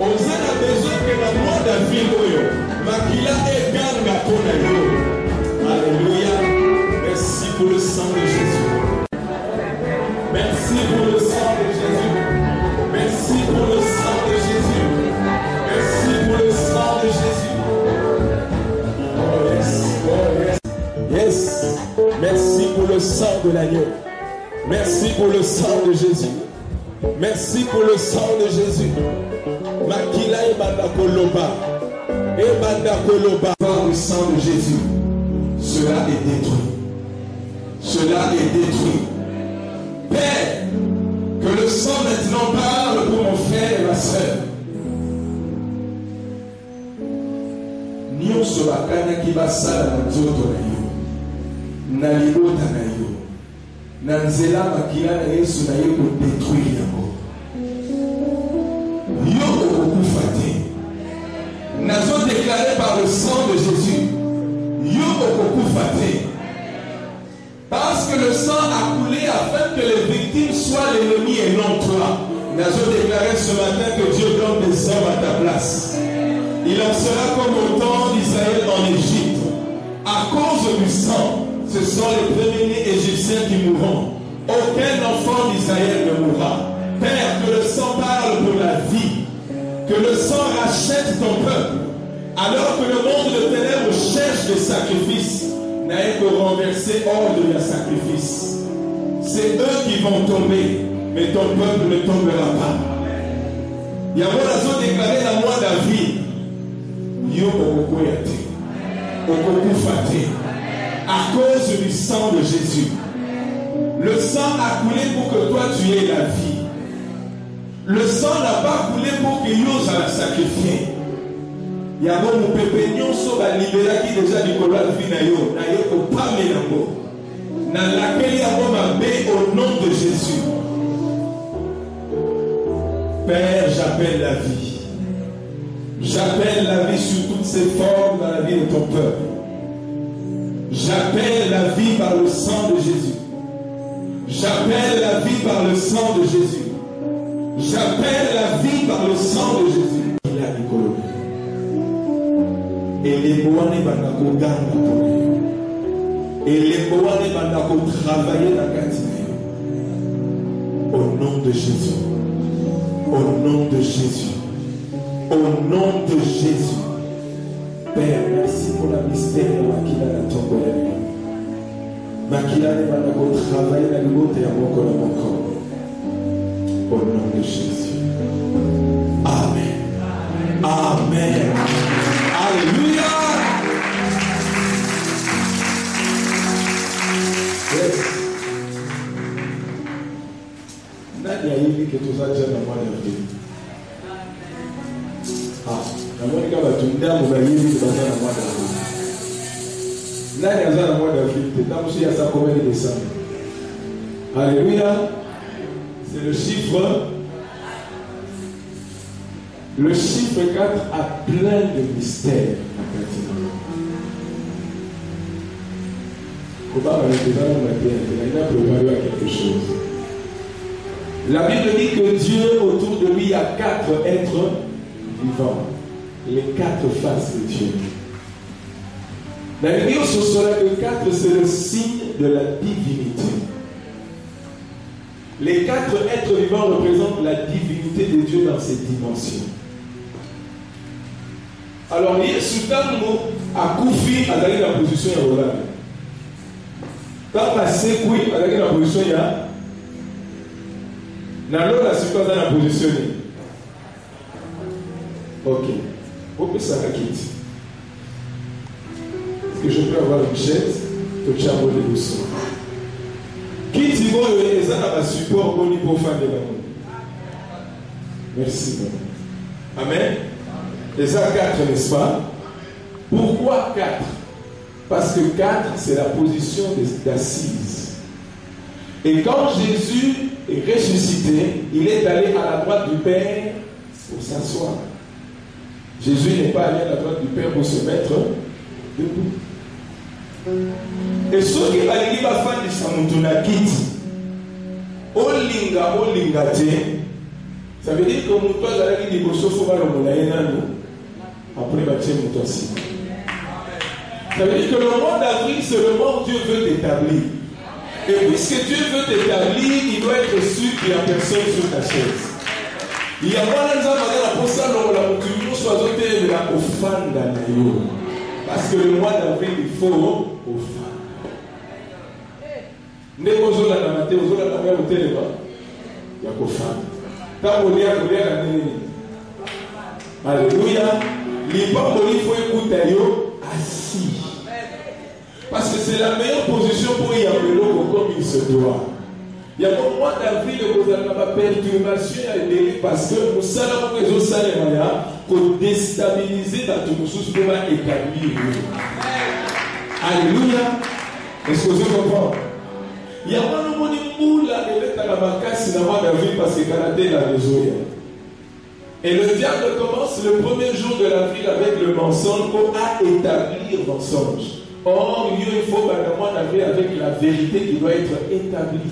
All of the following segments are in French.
On a besoin que la mort de vie, Makila et Ganga Tonayo. Alléluia. Merci pour le sang de Jésus. Merci pour le sang de Jésus. Merci pour le sang de Jésus. Merci pour le sang de Jésus. Oh yes, oh yes. Yes. Merci pour le sang de l'agneau. Merci pour le sang de Jésus. Merci pour le sang de Jésus. Makila et Bandakoloba. Et Bandakoloba. Par le sang de Jésus. Cela est détruit. Cela est détruit. Père, que le sang maintenant parle pour mon frère et ma soeur. Nyonso bakanya kibasala na nzoto na yo. Na libota na yo. Na nzela makila na Yesu na yo détruire yango. Yo okokufa te. Nazo déclaré par le sang de Jésus. Yo okokufa te. Parce que le sang a coulé afin que les victimes soient l'ennemi et non toi. Nous avons déclaré ce matin que Dieu donne des hommes à ta place. Il en sera comme au temps d'Israël en Égypte. À cause du sang, ce sont les premiers-nés égyptiens qui mourront. Aucun enfant d'Israël ne mourra. Père, que le sang parle pour la vie. Que le sang rachète ton peuple. Alors que le monde de ténèbres cherche des sacrifices, n'a que renverser hors de la sacrifice. C'est eux qui vont tomber, mais ton peuple ne tombera pas. Il y a un déclaré la moi David. Yo okokoyate, okokufate, à cause du sang de Jésus. Le sang a coulé pour que toi tu aies la vie. Le sang n'a pas coulé pour que yo la sacrifier. Il y a bon mon pépé nyonso ba libéra qui déjà du kolwa vie na yo ko pame nango na laquelle ya bon mabe au nom de Jésus. Père, j'appelle la vie. J'appelle la vie sur toutes ses formes dans la vie de ton peuple. J'appelle la vie par le sang de Jésus. J'appelle la vie par le sang de Jésus. J'appelle la vie par le sang de Jésus. Il a Nicolo. Et les Boané Bandako Ganga pour lui. Et les Boané Bandako travailler dans la cantine. Au nom de Jésus. Au nom de Jésus. Au nom de Jésus. Père, merci pour la mystère de Makila na Tombola. Makila ne Bandako travailler dans le monde et à mon corps. Au nom de Jésus. Amen. Amen. Alléluia. Yes. Nani a dit que tout ça déjà dans moi d'avril. Ah, la monica va tout dire mon ami qui va dans le mois d'avril. Nani a dans le mois d'avril. T'es dans aussi à sa combien de décembre. Alléluia. C'est le chiffre. Le chiffre 4 a plein de mystères. Il a préparé quelque chose. La Bible dit que Dieu, autour de lui, a 4 êtres vivants. Les 4 faces de Dieu. La Bible sur cela que 4, c'est le signe de la divinité. Les 4 êtres vivants représentent la divinité de Dieu dans ses dimensions. Alors, Yesu Tango a Koufi à la position de Roland. Quand la Sekoui à la position de Nalo la sequence dans la position. Ok. On peut s'arrêter. Est-ce que je peux avoir une chaise? Que tu as volé doucement. Qui dit bon, et ça n'a pas support au niveau fan de la monde. Merci. Amen. Et ça 4, n'est-ce pas? Pourquoi 4? Parce que 4, c'est la position d'assise. Et quand Jésus est ressuscité, il est allé à la droite du Père pour s'asseoir. Jésus n'est pas allé à la droite du Père pour se mettre debout. Et ceux qui valident la fin de Samutuna Kiti, Olinga te, Ça veut dire que mon toit, j'allais dire que je suis après bâtir mon toit aussi. Ça veut dire que le mois d'avril, c'est le mois où Dieu veut t'établir. Et puisque Dieu veut t'établir, il doit être sûr qu'il n'y a personne sur ta chaise. Il y a moins de gens pour ça, parce que le mois d'avril, il faut au fan. Ne vous la maté, vous la maté au téléphone. Il y a qu'au fan. Quand vous dites, alléluia. Les gens il faut écouter assis. Parce que c'est la meilleure position pour y appeler comme il se doit. Il y a au mois d'avril, vous avez ma perturbation à aider parce que nous savons que nous allons pour déstabiliser dans tout le monde pour établir. Alléluia. Est-ce que vous comprenez? Il y a un moment où la élève à la macasse dans le mois d'avril parce que Canada la maison. Et le diable commence le premier jour de l'avril avec le mensonge pour établir le mensonge. Or, il faut le mois d'avril avec la vérité qui doit être établie.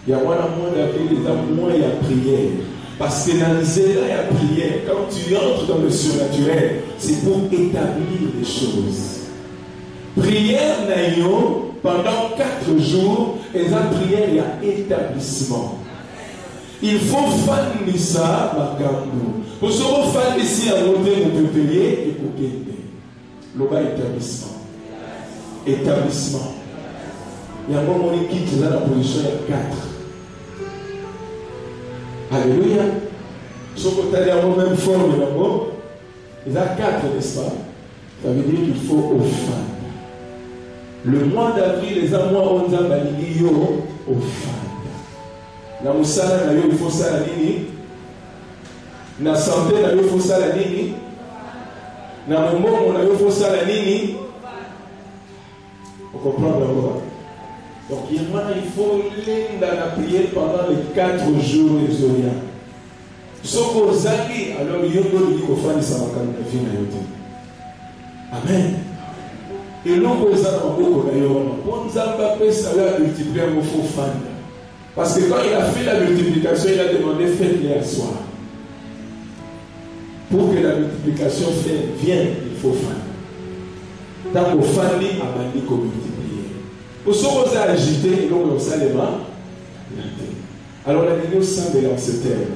Il y a moins d'avril, il y a moins de prière. Parce que dans les il y a prière. Quand tu entres dans le surnaturel, c'est pour établir les choses. Prière naïo pendant 4 jours, et dans prière, il y a établissement. Il faut faire ça, Magambo. Pour ce qu'on fait ici à monter, on peut payer et couper. Le bas établissement. Établissement. Il y a un moment qui est dans la position 4. Alléluia. Sauf que tu as la même forme d'abord. Il y a 4, n'est-ce pas? Ça veut dire qu'il faut offrir. Le mois d'avril, les mois où on a baligé offrir. Na musala na yo il faut ça la nini. Na santé na yo il faut ça la nini. Na momo na yo il faut ça la nini. Vous comprenez d'abord? Donc il faut l'inda la prière pendant les 4 jours et zoya. Soko zaki alors il y a d'autres qui vont faire ça dans la vie na yote. Amen. Et l'on peut ça dans beaucoup d'ailleurs. Pour nous avoir ça va multiplier mon faux fan. Parce que quand il a fait la multiplication, il a demandé faites-les asseoir. Pour que la multiplication vienne, il faut faire. Tant qu'on fait, il a bandit qu'on multiplier. Pour ceux qui ont agité, et donc on s'est levé. Alors la vidéo semble dans ce terme.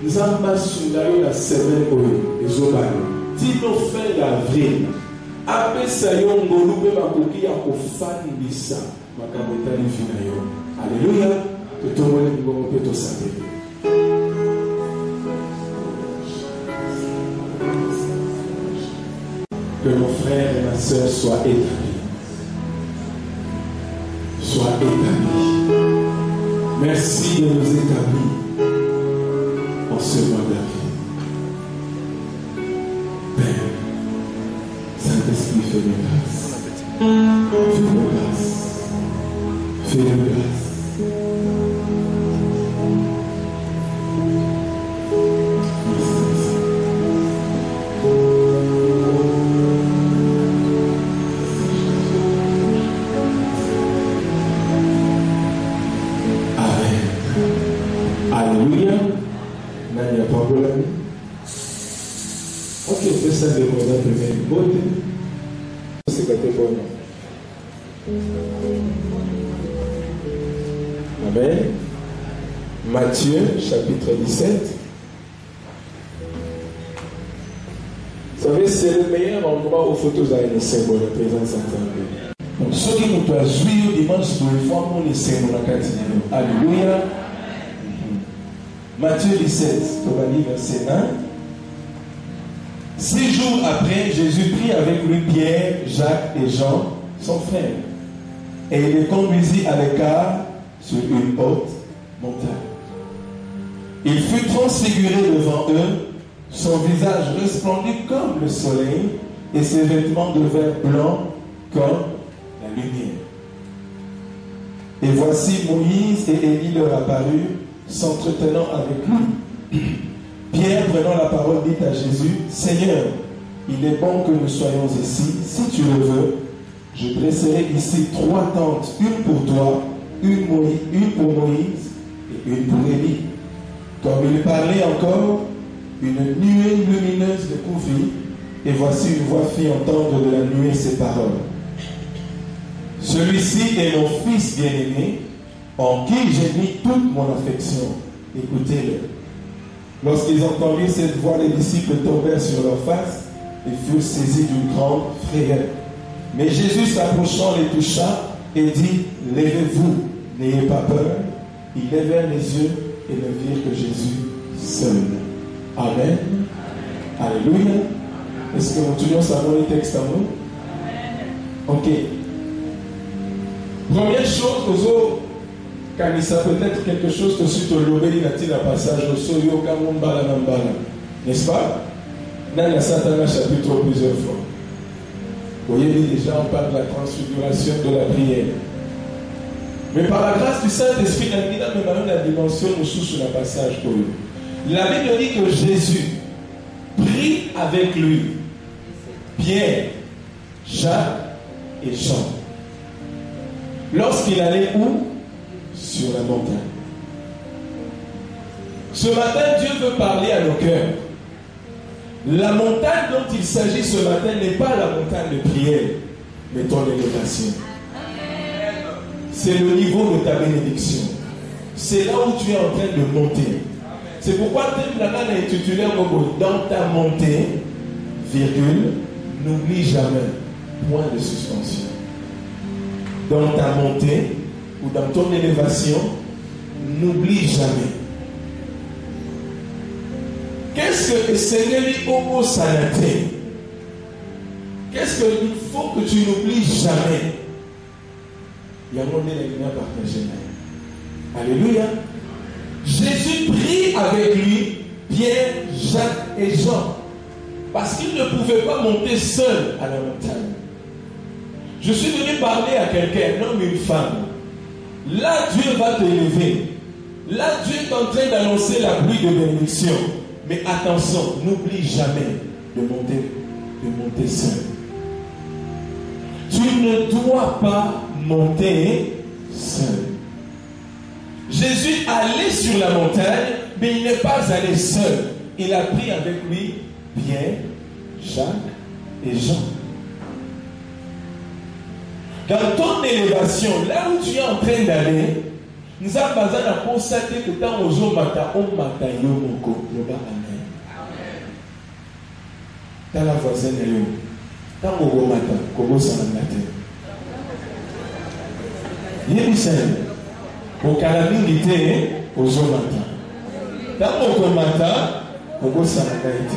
Nous avons soudain la semaine où les hommes Tino fin d'avril. Après ça, il y a un groupe de coquille à faire ça. Alléluia. Que tout le monde peut tout savoir. Que nos frères et nos sœurs soient établis. Soient établis. Merci de nous établir en ce mois d'avril. Père, Saint-Esprit, fais-nous grâce. Fais-nous grâce. Fais-nous grâce. Amen. Matthieu, chapitre 17. Vous savez, c'est le meilleur endroit où il faut tous aller pour la présence Saint-Esprit. Donc, ceux qui nous doivent jouir dimanche pour une fois, on essaie pour la quatrième. Alléluia. Matthieu 17, on va lire verset 1. 6 jours après, Jésus prit avec lui Pierre, Jacques et Jean, son frère, et il les conduisit à l'écart sur une haute montagne. Il fut transfiguré devant eux, son visage resplendit comme le soleil, et ses vêtements devinrent blancs comme la lumière. Et voici Moïse et Élie leur apparurent, s'entretenant avec lui. Pierre, prenant la parole, dit à Jésus, « Seigneur, il est bon que nous soyons ici. Si tu le veux, je dresserai ici 3 tentes, une pour toi, une pour Moïse et une pour Élie. » Comme il parlait encore, une nuée lumineuse le couvrit, et voici une voix fit entendre de la nuée ces paroles. Celui-ci est mon fils bien-aimé, en qui j'ai mis toute mon affection. Écoutez-le. Lorsqu'ils entendirent cette voix, les disciples tombèrent sur leur face et furent saisis d'une grande frayeur. Mais Jésus s'approchant les toucha et dit, levez-vous, n'ayez pas peur. Ils levèrent les yeux et ne virent que Jésus seul. Amen. Alléluia. Est-ce que nous toujours savons les textes à nous? Ok. Première chose, aux autres, Kanisa, peut-être quelque chose que si tu as un passage au Soyo Kamumbala Nambala. N'est-ce pas? Dans la Satana chapitre plusieurs fois. Vous voyez, déjà on parle de la transfiguration de la prière. Mais par la grâce du Saint-Esprit, on a même la dimension sous le passage pour lui. La Bible dit que Jésus prie avec lui Pierre, Jacques et Jean. Lorsqu'il allait où? Sur la montagne. Ce matin, Dieu veut parler à nos cœurs. La montagne dont il s'agit ce matin n'est pas la montagne de prière, mais ton élévation. C'est le niveau de ta bénédiction. C'est là où tu es en train de monter. C'est pourquoi Templana a intitulé dans ta montée, virgule, n'oublie jamais, point de suspension. Dans ta montée ou dans ton élévation, n'oublie jamais. Qu'est-ce que le Seigneur dit au Sanaté? Qu'est-ce qu'il faut que tu n'oublies jamais? Il y a un monde qui a partagé. Alléluia. Jésus prie avec lui Pierre, Jacques et Jean. Parce qu'il ne pouvait pas monter seul à la montagne. Je suis venu parler à quelqu'un, un homme et une femme. Là, Dieu va t'élever. Là, Dieu est en train d'annoncer la pluie de bénédiction. Mais attention, n'oublie jamais de monter seul. Tu ne dois pas monter seul. Jésus allait sur la montagne, mais il n'est pas allé seul. Il a pris avec lui Pierre, Jacques et Jean. Dans ton élévation, là où tu es en train d'aller, nous avons besoin de constater que dans nos jours, on mata yomoko, yoba amen. Dans la voisine, dans nos mata, kobo sanamate. Yébisen, au calamité, aux omata. Dans nos mata, kobo sanamate.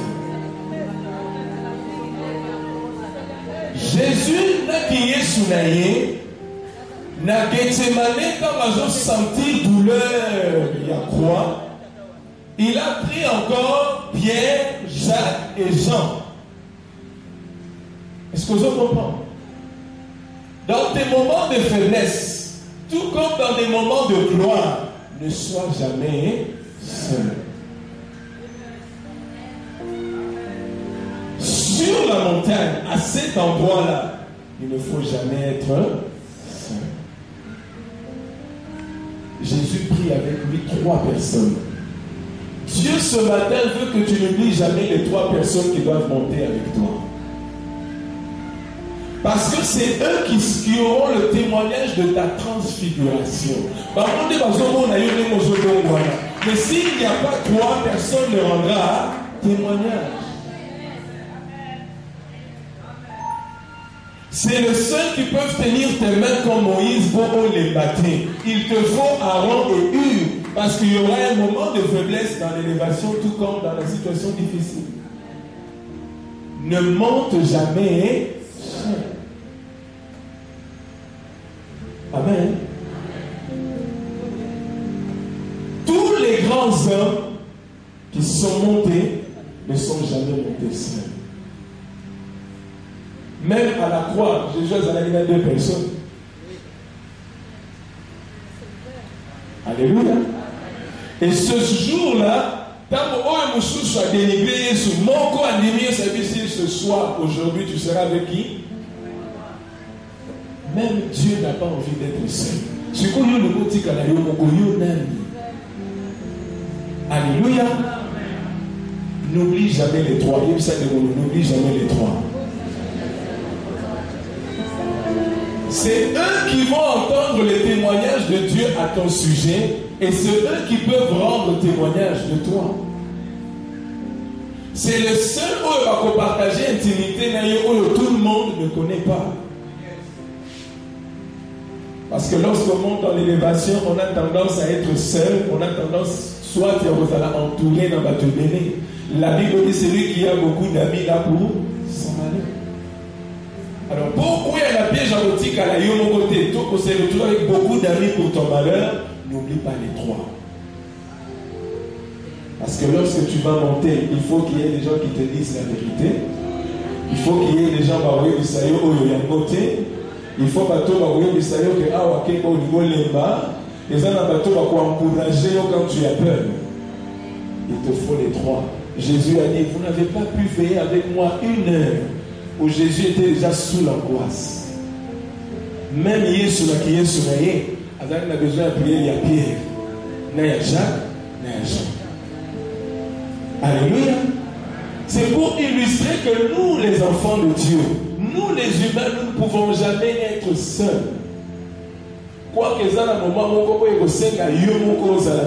Jésus n'a crié sous naïe, n'a Gethsemane quand ils ont senti douleur, il y a croix. Il a pris encore Pierre, Jacques et Jean. Est-ce que vous comprenez? Dans tes moments de faiblesse, tout comme dans des moments de gloire, ne sois jamais seul. Sur la montagne, à cet endroit-là, il ne faut jamais être seul. Jésus prie avec lui 3 personnes. Dieu ce matin veut que tu n'oublies jamais les 3 personnes qui doivent monter avec toi. Parce que c'est eux qui auront le témoignage de ta transfiguration. Mais s'il n'y a pas 3, personne ne rendra témoignage. C'est le seul qui peut tenir tes mains comme Moïse pour les battre. Il te faut Aaron et Hur. Parce qu'il y aura un moment de faiblesse dans l'élévation, tout comme dans la situation difficile. Ne monte jamais seul. Amen. Tous les grands hommes qui sont montés ne sont jamais montés seuls. Même à la croix, Jésus a mis 2 personnes. Alléluia. Et ce jour-là, tant que Moussou soit dénigré, mon corps animé, ce soir, aujourd'hui, tu seras avec qui? Même Dieu n'a pas envie d'être seul. Ce qu'on a le côté Alléluia. N'oublie jamais les trois. N'oublie jamais les trois. C'est eux qui vont entendre les témoignages de Dieu à ton sujet et c'est eux qui peuvent rendre témoignage de toi. C'est le seul où va partager intimité où tout le monde ne connaît pas. Parce que lorsqu'on monte dans l'élévation, on a tendance à être seul, on a tendance soit à entourer dans votre béné. La Bible dit celui qui a beaucoup d'amis là pour s'en aller. Alors pourquoi il y a la piège en boutique à la mon côté, tout qu'on s'est retrouvé avec beaucoup d'amis pour ton malheur, n'oublie pas les trois. Parce que lorsque tu vas monter, il faut qu'il y ait des gens qui te disent la vérité. Il faut qu'il y ait des gens qui savent où il y a un côté. Il faut que tu saches que au niveau lemba, les gens qui vont encourager quand tu as peur. Il te faut les trois. Jésus a dit, vous n'avez pas pu veiller avec moi une heure où Jésus était déjà sous l'angoisse. Même Jésus qui est sommeillé, il a besoin de prier, il y a Pierre, il y a Jacques, il y a Jean. Alléluia. C'est pour illustrer que nous, les enfants de Dieu, nous les humains, nous ne pouvons jamais être seuls. Quoi que ça, dans le moment où on est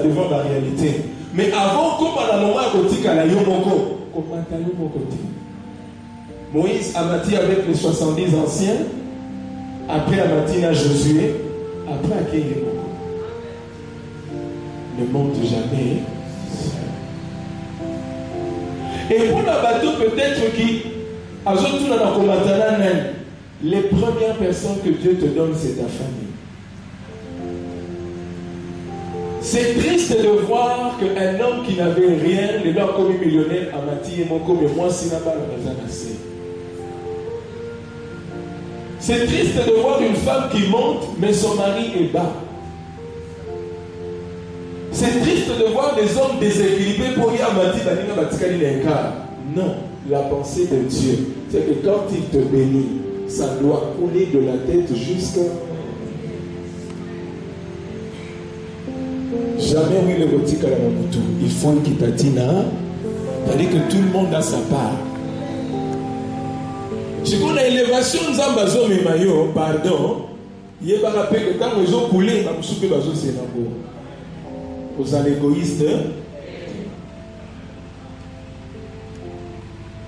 devant la réalité. Mais avant qu'on ait un moment où Moïse a bâti avec les 70 anciens, après a bâti à Josué, après à Kéhémoko. Ne monte jamais seul. Et pour la bateau, peut-être qui, les premières personnes que Dieu te donne, c'est ta famille. C'est triste de voir qu'un homme qui n'avait rien, les gens comme millionnaire, a bâti et mon comme moi, si n'a pas le assez. C'est triste de voir une femme qui monte, mais son mari est bas. C'est triste de voir des hommes déséquilibrés pour y abattre non, la pensée de Dieu, c'est que quand il te bénit, ça doit couler de la tête jusqu'à... Jamais oui le boutique à la Mamutu. Il faut une kitatina. C'est-à-dire que tout le monde a sa part. Je connais l'élévation de Zambazo Memayo, pardon. Il y a pas rappelé que quand ils ont coulé, ils ont soupé Bazo Sénabo. Aux égoïstes,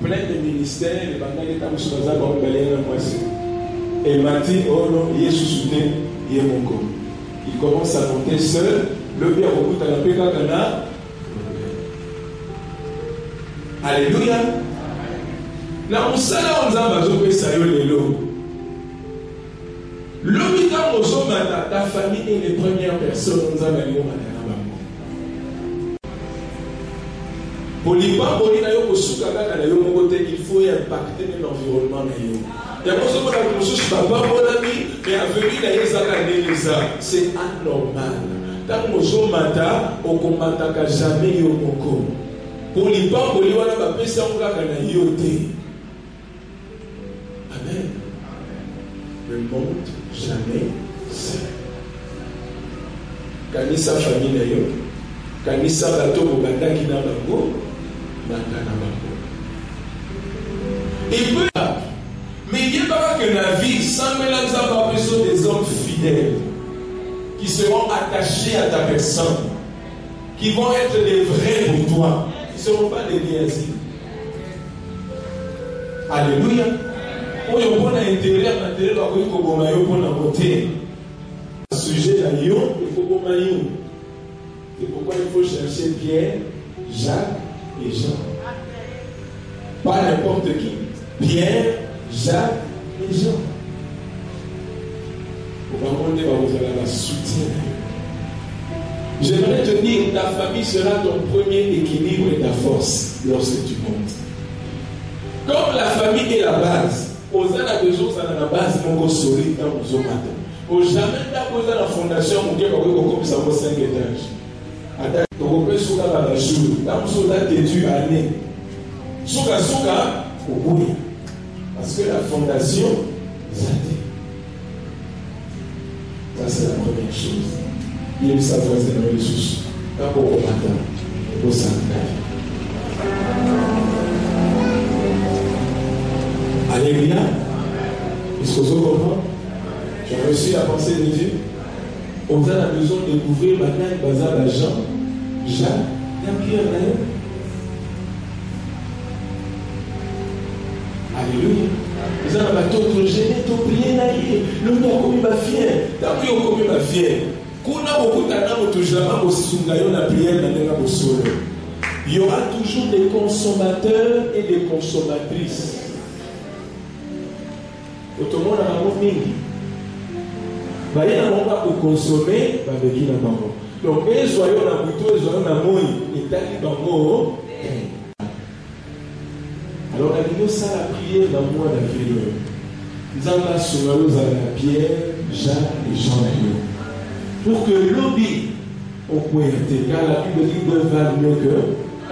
plein de ministères, les bandes qui ont soupé Bazo et il m'a dit, oh non, il est sous-soutenu, il est mon corps. Il commence à monter seul. Le bien au bout de la paix quand alléluia. La moussala on zamba zo pe sayo lelo. L'obita mozo mata, ta famille est les premières personnes on zamba yo mata na bango. Polipa boli na yo kosuka kaka na yo moko te, il faut impacter l'environnement na yo. Ya mozo mata mosusu papa bolami mais avenir na yezaka neleza, c'est anormal. Tant que mata, on combataka jamais yomoko. Pour les gens, on va pas penser on va gagner yoté. Amen. Ne monte jamais seul. Kanisa famille na yo, kanisa bato bobanda ki na bango, banda na bango. Et peu, mais il y a pas que la vie sans mélanger par besoin des hommes fidèles. Qui seront attachés à ta personne, qui vont être des vrais pour toi, qui ne seront pas des niaiseries. Alléluia. On y a intérêt à l'intérieur pour le sujet à Lyon, il faut qu'on aille. C'est pourquoi il faut chercher Pierre, Jacques et Jean. Pas n'importe qui. Pierre, Jacques et Jean. La soutien. J'aimerais te dire, ta famille sera ton premier équilibre et ta force lorsque tu montes. Comme la famille est la base, aux a besoin de la base, mon solide dans nos matin. Au jamais besoin de la fondation, mon Dieu, comme ça, 5 étages. Attends, on peut souka la jour, dans mon soldat qui est dû à l'année. Souka, au bout. Parce que la fondation, ça dit. Ça, c'est la première chose. Il y a eu sa voisine dans les sous. Pas pour le matin. au sein. Alléluia. Est-ce que vous comprenez? Tu as reçu la pensée de Dieu? On a besoin de découvrir maintenant Bazar à Jean, Jacques, Pierre, alléluia. Vous avez un bateau gêné, tu priez, le mot a commis ma fière. T'as pris au commis ma fière. Kuna okutana mutujama bosungayo na prière na nenga bosolo. Il y aura toujours des consommateurs et des consommatrices. Autrement, on a un mot mingi. Baye na monga pour consommer, ba beki na bango. Donc, ezoyo na buto, ezoyo na moi, etali bango. Alors, la Bible, ça la prière dans moi la vie. Nous allons sur la Pierre, Jacques et Jean. Pour que l'objet au point car la Bible dit deux valent mieux que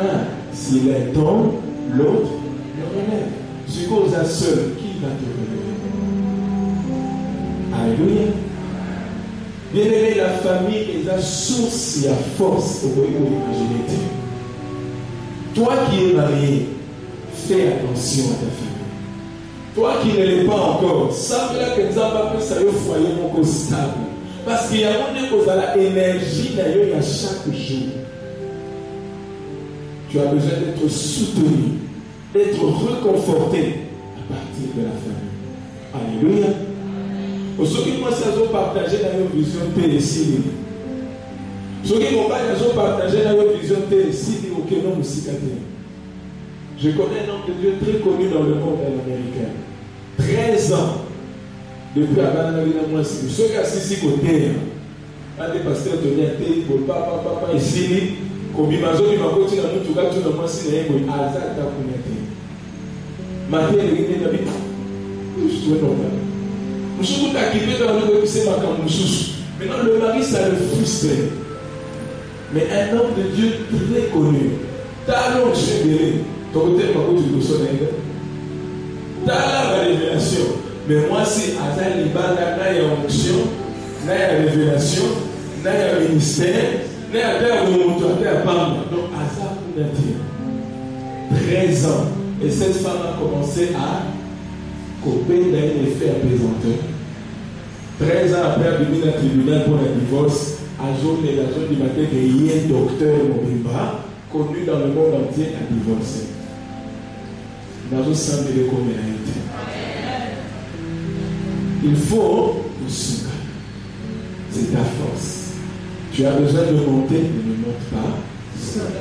un. S'il est tombe, l'autre le relève. Ce qu'on a seul, qui va te relever? Alléluia. Bien aimé, la famille est la source et la force au moyen de l'imaginer. Toi qui es marié, fais attention à ta famille. Toi qui ne l'es pas encore, sache là que nous avons pas ça au foyer mon stable. Parce qu'il y a l'énergie d'ailleurs à chaque jour. Tu as besoin d'être soutenu, d'être réconforté à partir de la famille. Alléluia. Ceux qui moi ça ont partagé dans leur vision télécine. Ceux qui m'ont pas partagé dans leur vision télécine au Kenya Moussikaté. Je connais un homme de Dieu très connu dans le monde américain. 13 ans. Depuis avant de moi, ceux qui assistent ici côté, quand des pasteurs tenaient à terre, papa, ici, comme il m'a dit, il m'a dit, il m'a dit, il m'a dit, il m'a dit, il m'a dit, ma terre est venue d'habiter. Je suis normal. Je suis tout acquitté dans le c'est ma camoussouche. Maintenant, le mari, ça le frustre. Mais un homme de Dieu très connu, talon chébéré, ton côté, ma côté, tu le sonnes. T'as la révélation. Mais moi, c'est Azal Libanda, il y a onction, il y a révélation, il y a ministère, il y a terre où on doit faire parler. Donc, Azal pour dire 13 ans. Et cette femme a commencé à couper d'un effet apaisanteur. 13 ans après, elle est venue dans le tribunal pour le divorce. À jour et la zone du matin, il y a un docteur Mobimba, connu dans le monde entier, a divorcé. Dans le sang de l'économie. Il faut nous soutenir. C'est ta force. Tu as besoin de monter, mais ne monte pas seul.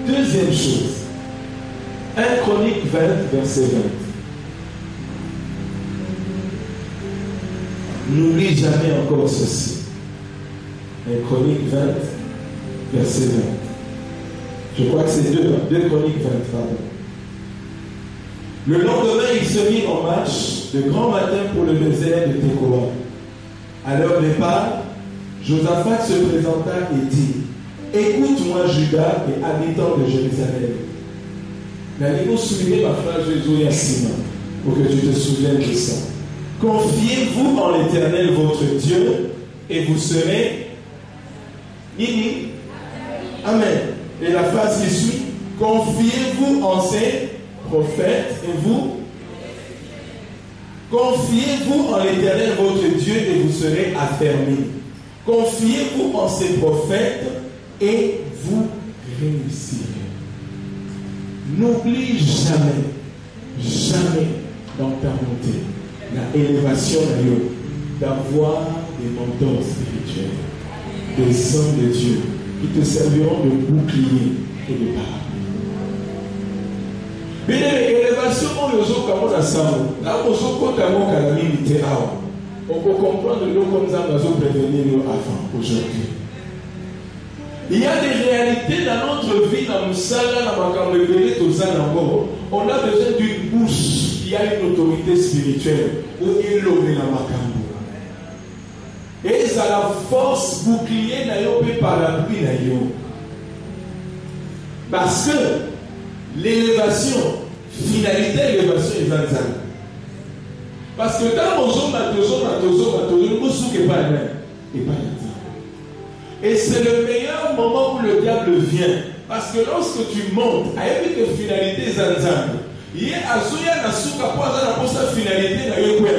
Deuxième chose. 1 Chronique 20, verset 20. N'oublie jamais encore ceci. 1 Chronique 20, verset 20. Je crois que c'est 2 Chroniques 20, pardon. Le lendemain, il se mit en marche de grand matin pour le désert de Tekoa. À leur départ, Josaphat se présenta et dit: écoute-moi, Judas et habitants de Jérusalem. N'allez-vous souligner ma phrase Jésus et Simon pour que tu te souviennes de ça. Confiez-vous en l'Éternel votre Dieu et vous serez Nini. Amen. Et la phrase qui suit: confiez-vous en ces prophètes et vous confiez-vous en l'Éternel votre Dieu et vous serez affermis. Confiez-vous en ces prophètes et vous réussirez. N'oublie jamais dans ta montée, la élévation d'avoir des mentors spirituels, des hommes de Dieu qui te serviront de bouclier et de parapluie. Mais l'élévation, on le joue comme on a ça. Là, on joue comme on a limité. On peut comprendre nous comme ça, nous avons prévenu nous avant, aujourd'hui. Il y a des réalités dans notre vie, dans le salle, dans le révélé, tout ça, on a besoin d'une bouche qui a une autorité spirituelle, où il l'ouvre dans ma cambo. Et ça la force bouclier par la pluie. Parce que l'élévation, finalité élévation est dans ça. Parce que quand on zoome, et c'est le meilleur moment où le diable vient Parce que lorsque tu montes, il y a une finalité zanzango. Il y a Azuya Nasuka pour sa finalité dans le coin.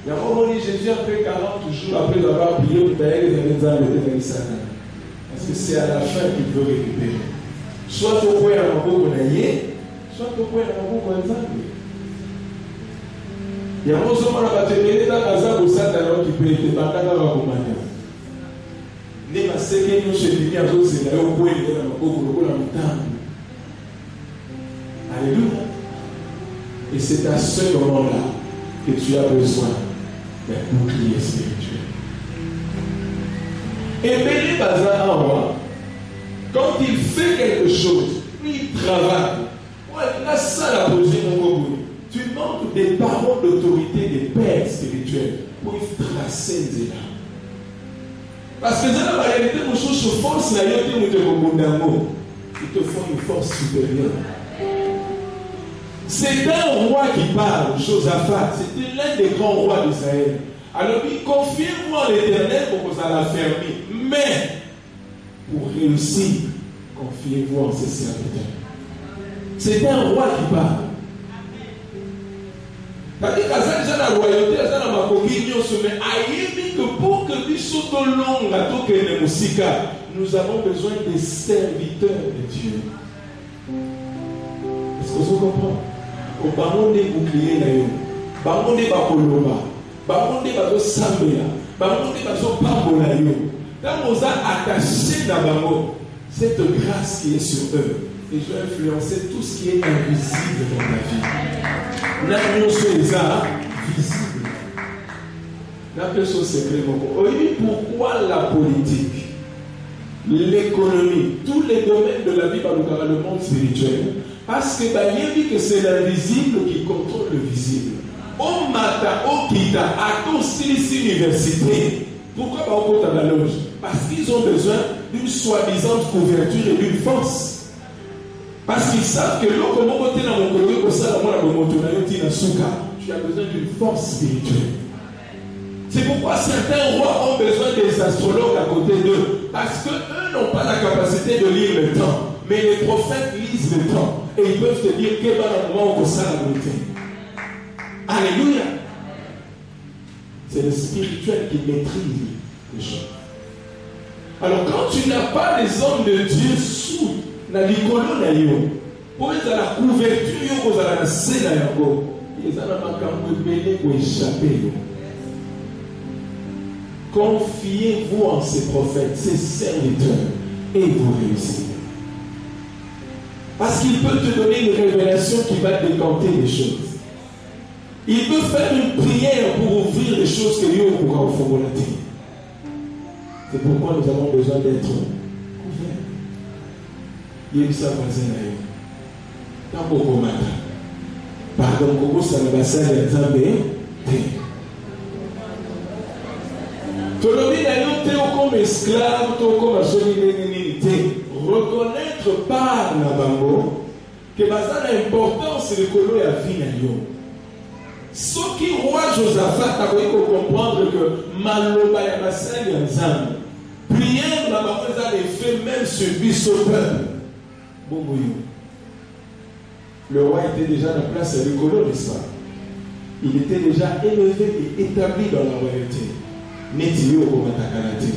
Il y a un moment où Jésus, après 40 jours, après avoir prié, il a dit parce que c'est à la fin qu'il veut récupérer. Soit au coin à Maboko Naye, soit au coin à Maboko Nzambe. Il y a un moment où on a battu dans la Zabo Satan qui peut être battu dans la commande. Ne ma seke nous chez lui à tous c'est là au coin de la Maboko la montagne. Alléluia. Et c'est à ce moment-là que tu as besoin d'un bouclier spirituel. Et Béli Bazar en roi, quand il fait quelque chose, il travaille. Là, ça la posé mon gogo. Tu manques des paroles d'autorité des pères spirituels pour tracer des là. Parce que dans la réalité, mon chose se force, il te faut une force supérieure. C'est un roi qui parle, Josaphat. C'était l'un des grands rois d'Israël. Alors il confiez-moi en l'Éternel pour que ça la ferme. Mais pour réussir, confiez-vous en ses serviteurs. C'est un roi qui parle. C'est-à-dire qu'il y a la royauté, il y a la coquille, mais que pour que nous soyons longs à tout que nous avons besoin des serviteurs de Dieu. Est-ce que vous comprenez? Au baron des boucliers, baron des bakoloba, baron des bateaux sambela, baron des bateaux pambola. Quand vous êtes attaché à Bango, cette grâce qui est sur eux, et je vais influencer tout ce qui est invisible dans ta vie. L'annonce est visible. La personne secret. Pourquoi la politique, l'économie, tous les domaines de la vie par le monde spirituel? Parce que que c'est l'invisible qui contrôle le visible. Au Mata, au Kita, à tous les universités. Pourquoi pas au côté de la loge? Parce qu'ils ont besoin d'une soi-disant couverture et d'une force. Parce qu'ils savent que l'eau, comme on côté dans mon côté, comme ça, tu as besoin d'une force spirituelle. C'est pourquoi certains rois ont besoin des astrologues à côté d'eux. Parce qu'eux n'ont pas la capacité de lire le temps. Mais les prophètes lisent le temps. Et ils peuvent te dire quel va le moment où ça la vérité. Alléluia. C'est le spirituel qui maîtrise les choses. Alors quand tu n'as pas les hommes de Dieu sous la licolo na yo, pour être à la couverture yo aux à la scène yango, ils ont un makambo belé pour échapper. Confiez-vous en ces prophètes, ces serviteurs, et vous réussirez. Parce qu'il peut te donner une révélation qui va décanter les choses. Il peut faire une prière pour ouvrir les choses que Dieu pourra offrir. C'est pourquoi nous avons besoin d'être couverts. Il y a eu ça voisin là. Tant qu'on m'a pardon, Koko Salabassa et Zambé. Tolobi d'ailleurs, tu es comme esclave, tu es comme solidité. Reconnaître par la bango que ça a l'importance de colo et la vie na yo. Ce qui roi Josaphat a voulu comprendre que Maloba ya Basali ya Nzambe. Prière la bango a l'effet même sur lui ce peuple. Bon le roi était déjà en place à l'écolo, n'est-ce pas? Il était déjà élevé et établi dans la royauté. Netio au Matakarate.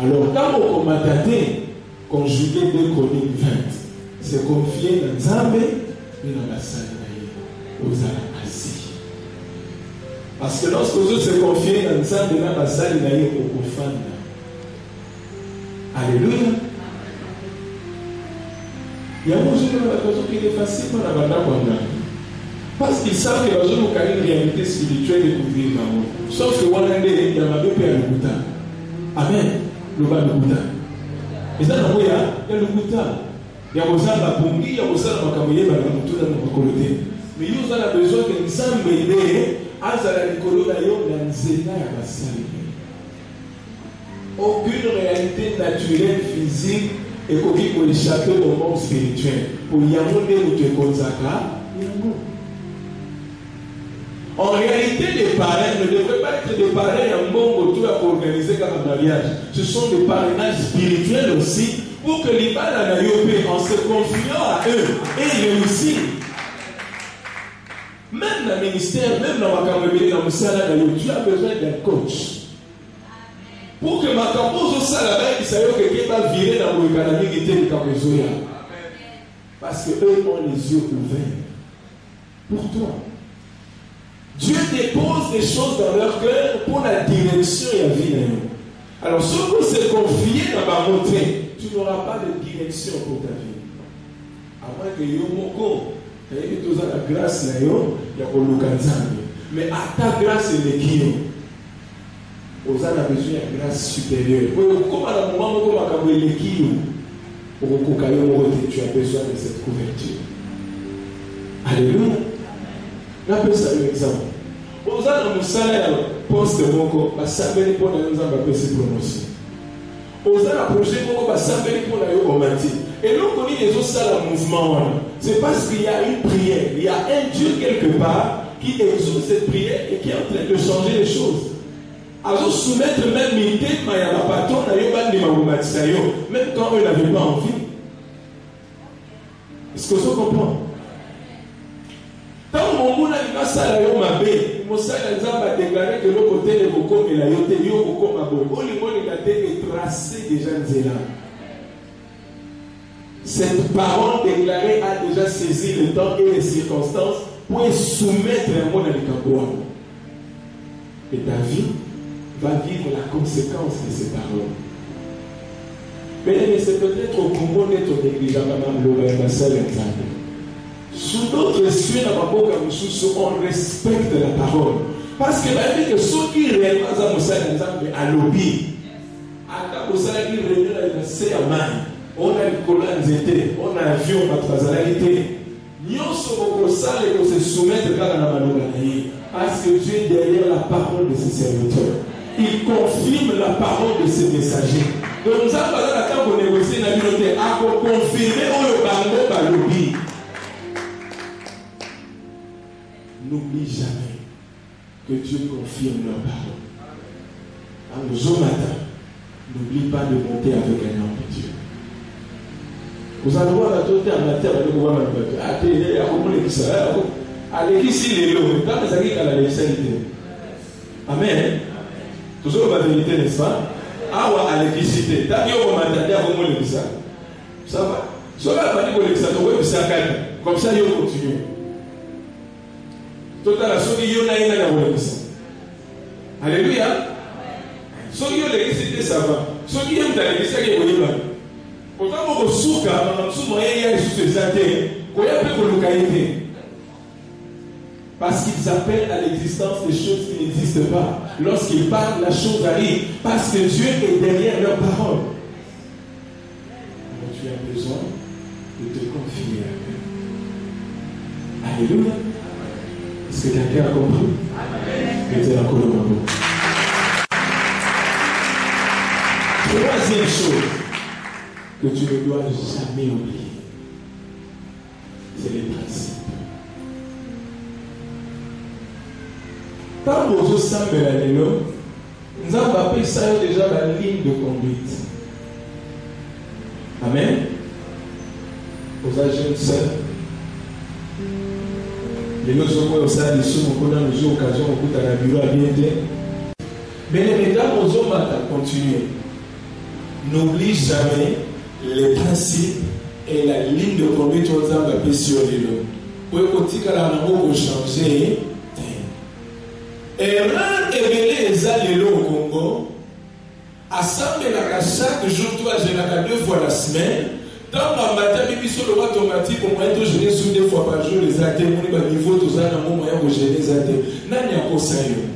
Alors quand on combattait, conjugué 2 Chroniques 20, c'est confié dans Nzambe et dans la salle aux Alamasi. Parce que lorsque vous se confiez dans Nzambe et dans la salle au profane. Alléluia. Il y a beaucoup de choses qui est facile pour la bande. Parce qu'ils savent que les gens ont une réalité spirituelle et couvrir l'amour. Sauf que on a des gens qui ont le boutin. Amen. Le bas de boutin. Et ça, il y a le boutin. Il y a besoin de la pompe, il y a besoin de la camoyer, mais il y a besoin que nous sommes aidés à la colonisation de la Nzena et la Basali. Aucune réalité naturelle, physique, et pour échapper au monde spirituel. Pour y amener où tu es consacré, en réalité, les parrains ne devraient pas être des parrains en bon autour à organiser comme un mariage. Ce sont des parrainages spirituels aussi pour que l'Ibala na yopé, en se confiant à eux, ait réussi. Même dans le ministère, même dans ma caméra, dans le salaire, tu as besoin d'un coach. Pour que ma campose au salaire, il s'agit que quelqu'un va virer dans le économie qui était le campézoïa. Parce qu'eux ont les yeux ouverts. Pour toi. Dieu dépose des choses dans leur cœur pour la direction et la vie. Alors, si vous se confiez dans ma montée, tu n'auras pas de direction pour ta vie. À moins que Yomoko, tu as la grâce, il y a mais à ta grâce, il est qui? Vous avez besoin de grâce supérieure. Comme à un moment où tu as besoin de cette couverture. Alléluia. On appelle ça un exemple. Vous avez un salaire poste moko, basambeli pour nous avoir se promotion. Vous avez un projet moko, basambeli pour nous augmenter. Et nous connaissons les autres salles en mouvement. C'est parce qu'il y a une prière, il y a un Dieu quelque part qui exauce cette prière et qui est en train de changer les choses. Alors soumettre même l'idée, même quand eux n'avaient pas envie. Est-ce que vous comprenez? Tant que mon a ça, mon salaire a déclaré que le côté de Boko et la yote, yo Boko Mabo, il a tracé déjà Nzela. Cette parole déclarée a déjà saisi le temps et les circonstances pour soumettre un monde à l'Ikaboa. Et ta vie va vivre la conséquence de ces paroles. Mais c'est peut-être au Congo d'être négligeable, sous d'autres cieux, on respecte la parole. Parce que la que ceux qui réellement à lobby, à on a le collant zété, on a un avion, on a trasalalité. Nous sommes se soumettre à la manouvanie. Parce que Dieu est derrière la parole de ses serviteurs. Il confirme la parole de ses messagers. Donc nous avons la temps pour négocier la communauté à confirmer au bango par lobby. N'oublie jamais que Dieu confirme leur parole. Alors, ce matin, n'oublie pas de monter avec un homme de Dieu. Vous allez voir la totalité en matière de pouvoir manifester. Ah, il y a beaucoup de ça. Allez, ici, les lots. Quand vous avez la l'électricité. Amen. Toujours la vérité, n'est-ce pas? Ah, ouais, à l'électricité. T'as dit au matin, il y a beaucoup de ça. Ça va? Si on a pas dit que ça, comme ça, il continue. Total, ce qui est là, alléluia. Ce qui est l'électricité, ça va. Ce qui est l'électricité, c'est là. Pourtant, on va souka, on va souka, il y a des choses parce qu'ils appellent à l'existence des choses qui n'existent pas. Lorsqu'ils parlent, la chose arrive. Parce que Dieu est derrière leurs paroles. Alors tu as besoin de te confier à Dieu. Alléluia. Est-ce que quelqu'un a compris? Mettez encore le mot. Troisième chose que tu ne dois jamais oublier, c'est les principes. Quand nous sommes nous avons appelé ça déjà la ligne de conduite. Amen. Aux jeunes sœurs, les gens sont au sein de ceux qui ont eu l'occasion de la bureau à bientôt. Mais les mesdames, aux hommes, continuer. N'oublie jamais les principes et la ligne de conduite aux hommes appelés sur les lots. Pour que changer. Erreur révélée les allélos au Congo, assemble chaque jour, toi, général 2 fois la semaine. Dans ma matin, puis sur le roi automatique, au moins, je l'ai sous 2 fois par jour, les athées, mon niveau, tout ça, dans mon moyen de gérer les athées. N'a pas sérieux.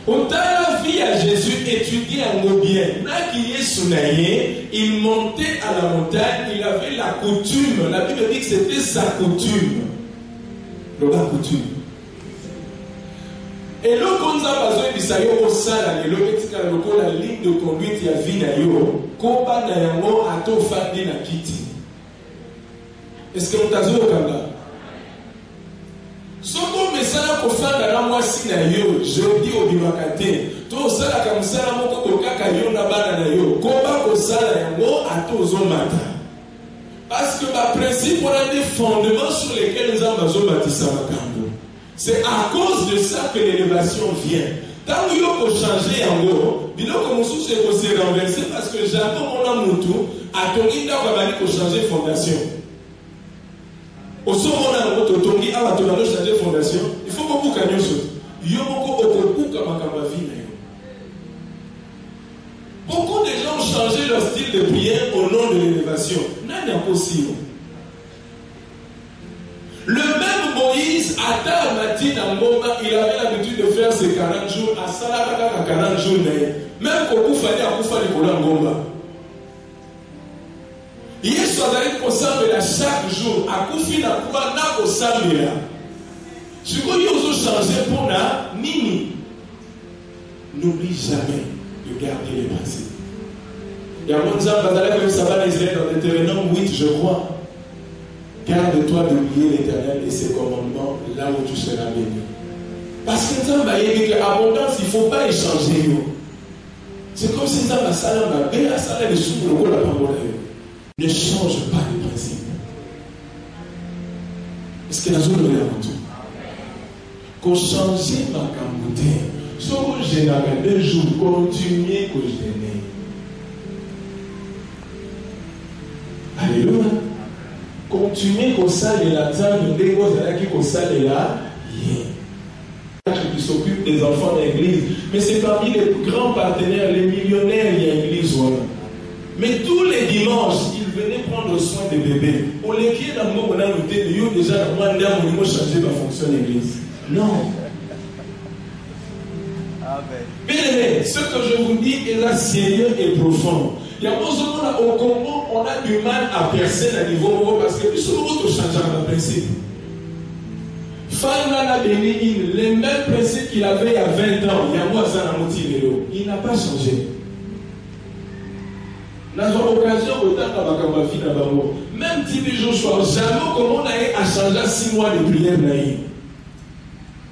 Autant la vie à Jésus étudié en nos biens, n'a qui est sounaillé, il montait à la montagne, il avait la coutume. La Bible dit que c'était sa coutume. La coutume. Et là, quand nous avons besoin de ça, au sein de la ligne de conduite, il y a vie na yo, combat na yango ato fandi na kiti. Est-ce que nous avons comme là? Ce qu'on me sert pour faire dans la moi si na yo, je dis au bimakate, tout ça la comme ça la moko kokaka yo na bana na yo koba ko sala yango atozo mata parce que le principe on a des fondements sur lesquels nous avons bâti makambo. C'est à cause de ça que l'élévation vient. Tant que vous pouvez changer yango biloko mosusu ko se renverser parce que jamais on a mutu atongi ndako bali ko changer fondation. Au sommet on a moto tongi awa to bali changer fondation, il faut beaucoup kanyo so. Yo moko okokuka makamba vie na yo. Beaucoup de gens ont changé leur style de prière au nom de l'élévation. N'est pas possible. Le même Moïse, à Tarmatin, il avait l'habitude de faire ses 40 jours à Salakaka 40 jours. Même Kokou fallait à Koufa Nicolas Ngomba. Il est soigné pour s'amener chaque jour. À Koufi n'a pas n'a pas s'amener. Ce qu'on y a changé pour la Nini. N'oublie jamais de garder les principes. Il y a un monde qui ça va Israël dans Deutéronome 8, je crois. Garde-toi d'oublier l'Éternel et ses commandements là où tu seras béni. Parce que ça va y dire que l'abondance, il ne faut pas échanger. C'est comme si ça va s'aller bien à ça les sous le la parole. Ne change pas les principes. Est-ce que la zone est avant tout? Qu'on change ma camboute. Sauf que j'ai deux jours, continuez que je n'ai. Alléluia. Continuez comme ça, les latins, les choses qui ça, les là. Qui s'occupe des enfants de l'église. Mais c'est parmi les grands partenaires, les millionnaires, il y a l'église. Mais tous les dimanches, ils venaient prendre soin des bébés. On les qui est dans le monde, on a noté, ils ont déjà demandé à mon niveau changer la fonction de l'église. Non. Bien aimé, ce que je vous dis est là sérieux et profond. Il y a au Congo, on a du mal à percer à niveau parce que plus souvent, on change le principe. Fana a béni les mêmes principes qu'il avait il y a 20 ans. Il n'a pas changé. Nous avons l'occasion autant même si Joshua, jamais comment on a changé 6 mois de prière.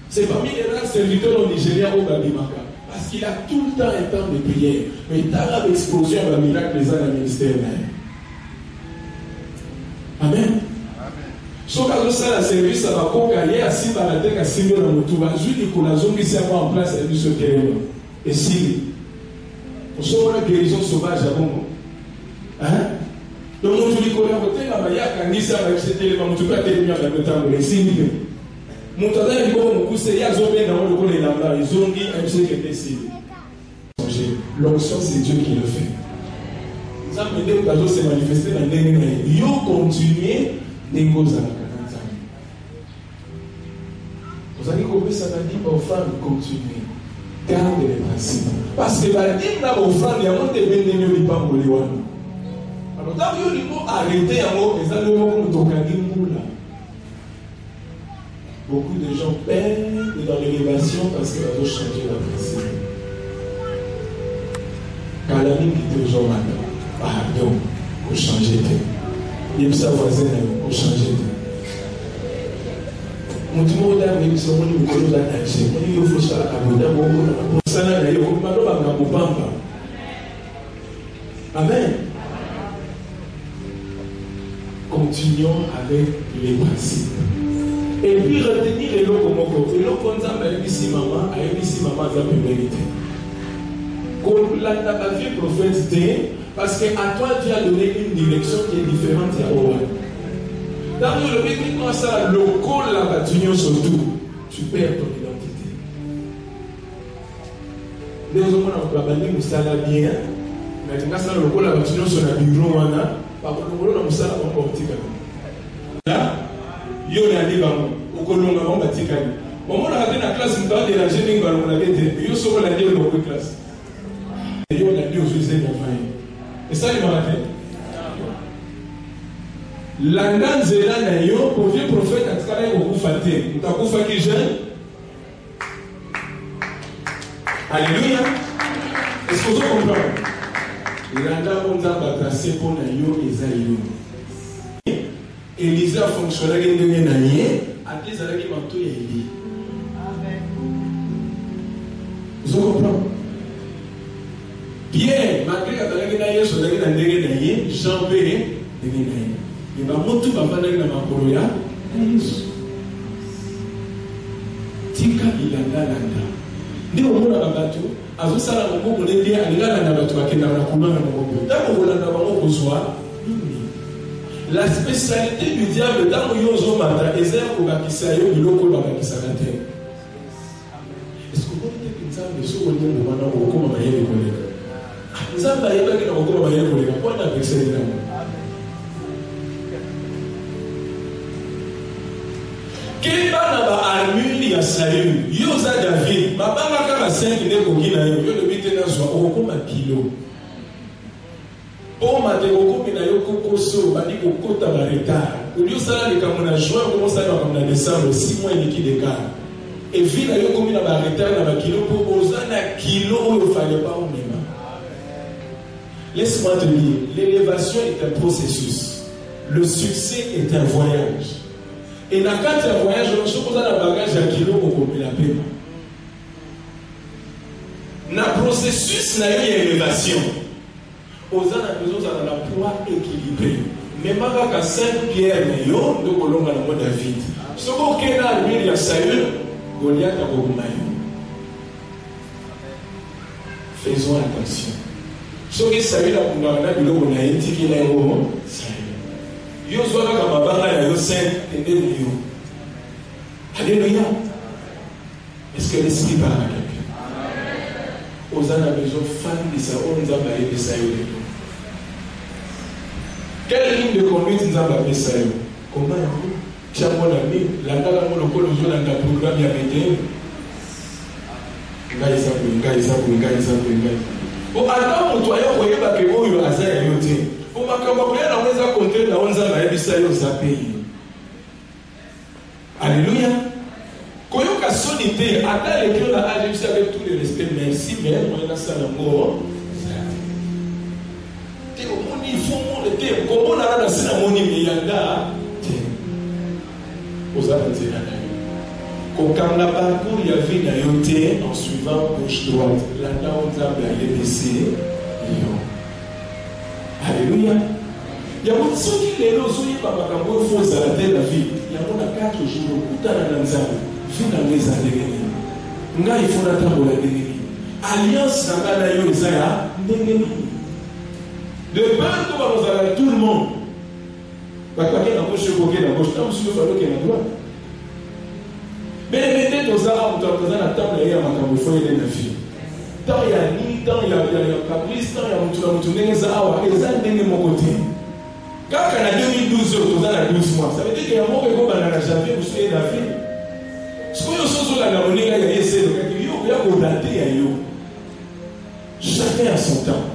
C'est parmi les rares serviteurs au Nigeria au Babimaka. Parce qu'il a tout le temps un temps de prière. Mais il a l'explosion de miracle les ans ministère. Amen. Sauf que ça, la service, ça va conquérir à si la tête à si bien dans le tout. Juste qu'on a zombie s'est en place à lui ce terrain. Et si, on sort la guérison sauvage à bon. Hein? Donc, nous dit qu'on a voté la maillard, quand il s'est avec cet élément, tu peux être mis dans le temps. Et si, mon temps est bon, mon coup, c'est il y a zombie dans le coup, les lambda, ils ont dit un seul qui était si. L'onction, c'est Dieu qui le fait. Ça me dit que l'onction s'est manifesté dans le dernier. Il faut continuer des choses à la canne. Vous allez comprendre ça va dire aux femmes continuer. Garde les principes. Parce que la dîme n'a aux femmes, il y a moins de bénéfices qui ne pas mourir. Alors, tant que vous arrêtez à moi, les allez voir comme là. Beaucoup de gens perdent dans l'élévation parce qu'ils ont changé la principe. Quand la ligne qui était au jour maintenant, pardon, pour changer de. Il y a sa voisine pour changer de. Mon Dieu, on a mis son nom de l'eau d'attaché. On dit qu'il faut ça à Boda, pour ça, il y a un peu de pampa. Amen. Continuons avec les principes. Et puis retenir les locomoko. Les locomoko, ici maman, ici maman, ça peut mériter. Quand la vie prophète dit, parce qu'à toi, Dieu a donné une direction qui est différente à Owen. Dans le véhicule, quand ça, le col là-bas, tu surtout, tu perds ton identité. Les hommes ont abandonné le salaire bien, mais quand ça, le col là-bas, tu sur le bureau, par contre, le col là, on va petit là, il y a des bambous, au col là, on va petit calme. Au moment où on a la classe, on va déranger les ballons, on a dit, il y a sur la dire dans la classe. Et on a dit aux José d'enfants. Et ça, il m'a raté. L'andan zela na yo, pour vieux prophète, à travers au koufaté. Ou ta koufaki jeune. Alléluia. Est-ce que vous comprenez? L'andan on a tracé pour na yo et zayo. Élisa a fonctionné avec des naniers, à des alaki manteaux et Élie. Vous comprenez? Bien, malgré que tu as Jean Péré, et ma moto va pas dans ma coroya. Tika ilanda landa. Ndi omona babato azosala moko monete alingana na bato akenda na kuna na moko. Tango kolanda bango kozwa. La spécialité du diable dans le yozo mata ezera kobakisa yo biloko bakisa te. Est-ce que vous avez une salle de souvenirs de maintenant au comment mailler les collègues? Nzamba yeba kina okoma mailler les collègues. Quoi na vexer les gens? Keba na ba armure ya Saül, yoza David, mabanga kama 5 ndeko kina yo, yo le bite na zwa okoma kilo. O mate okomi na yo kokoso badi kokota ba retard. Ulio sala le kamona juin commence à na décembre 6 mois et qui d'écart. Et vie na yo komi na ba retard na ba kilo pour ozana kilo où il fallait pas au même. Laisse-moi te dire, l'élévation est un processus. Le succès est un voyage. Et dans le voyage, on se pose un bagage à kilo pour couper la paix. Dans le processus, il y a une élévation. Aux gens a besoin de la poids équilibrée. Même avec 5 pierres, nous avons le mot David. Ce qu'on a lui, il y a Saül, Goliath a Gogumaï. Faisons attention. Ce que Saül a Gogumaï, il a été qu'il a Saül. Yo soka kama banga ya yo saint tendez yo. Alléluia. Est-ce que l'esprit parle à quelqu'un? Aux gens a besoin de femmes de ça, on nous a parlé de ça. Quelle ligne de conduite nous a parlé de ça? Comment tu as mon ami, la gare mon local aujourd'hui dans le programme ya métier. Ngaïsa. Bon, alors mon toyau voyait pas que moi yo azaya yote. Pour ma campagne, on a compté la 11 ans, alléluia. Quand on a sonité, à l'écran, avec tout le respect, merci, mais on a ça l'amour. Il faut monter. Comment on a la cérémonie, mais il y a là. Aux avantages. Quand on a parcours, il y avait la yoté en suivant gauche-droite. Là, on a baissé. Alléluia. Il y a beaucoup de gens qui les ont par ma campagne, il faut s'arrêter la vie. Il y a 4 jours, tout à l'heure, vu dans les années. Il faut attendre la déguérie. Alliance, dans la yo, Isaiah, de peur que vous allez tout le monde. Parce que la gauche, la gauche, là, monsieur, il faut qu'il y ait la droite. Mais mettez aux armes, vous avez la table, il y a ma campagne, il faut y aller la vie. Tant il y a ni, tant il y a caprice, tant il y a mon côté. Quand on a 2012, on a 12 mois, ça veut dire qu'il y a un mot qui est dans la janvier, vous soyez la vie. Ce que vous avez la monnaie, il y a des essais, il y a des datés, chacun a son temps.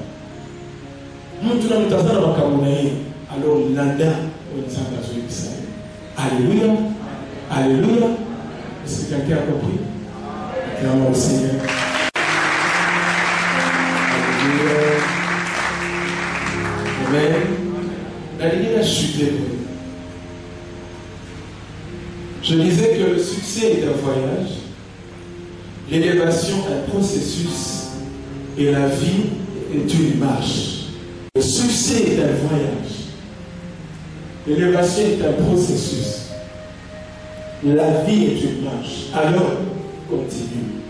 Nous, nous avons dans la Cameroun, alors l'anda, on s'en a joué ça. Alléluia. Alléluia. Est-ce que quelqu'un a compris? Acclamons au Seigneur. Amen. La ligne a chuté. Je disais que le succès est un voyage, l'élévation un processus et la vie est une marche. Le succès est un voyage, l'élévation est un processus, la vie est une marche. Alors, continue.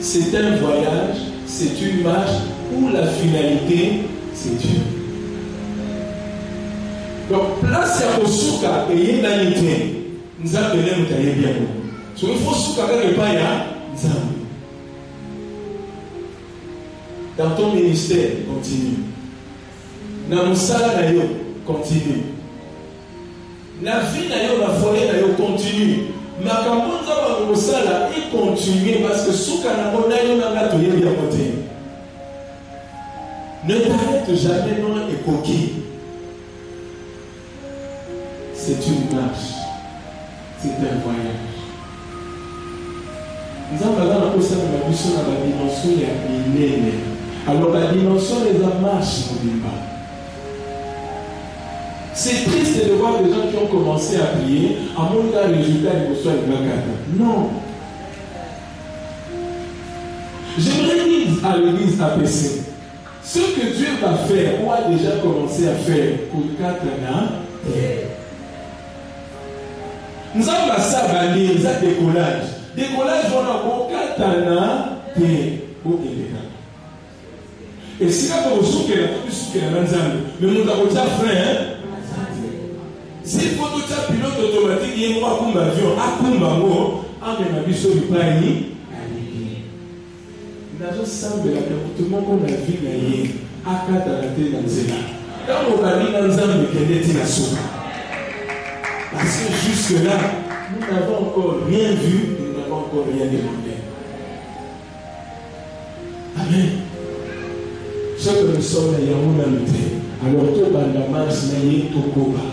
C'est un voyage, c'est une marche où la finalité, c'est Dieu. Donc, place à Kosuka et Yenanité, nous appelons Mutaye bien. So, il faut Suka quelque part, dans ton ministère, continue. Dans mon salaire, continue. La vie, la folie, continue. Ma campagne va sala et continuer parce que Suka n'a pas bien côté. Ne t'arrête jamais non et coquille. C'est une marche. C'est un voyage. Nous avons la dimension de la dimension. Alors la dimension des marches, on dit pas. C'est triste de voir des gens qui ont commencé à prier, à mon cas, le résultat, ils reçoivent le grand cadre. Non. J'aimerais dire à l'église APC, ce que Dieu va faire ou a déjà commencé à faire pour 4 ans, nous avons la sabanée, nous avons décollage. Décollage, on a 4 ans, et si là, vous souquez, mais nous avons déjà frère, si vous avez un pilote automatique, il y a un avion, un avion, nous semble tout le monde qu'on a vu à 4 ans. Quand on a vu dans un parce que jusque-là, nous n'avons encore rien vu, nous n'avons encore rien demandé. Amen. Ce que nous sommes là, alors tout bandamas naye tokoba.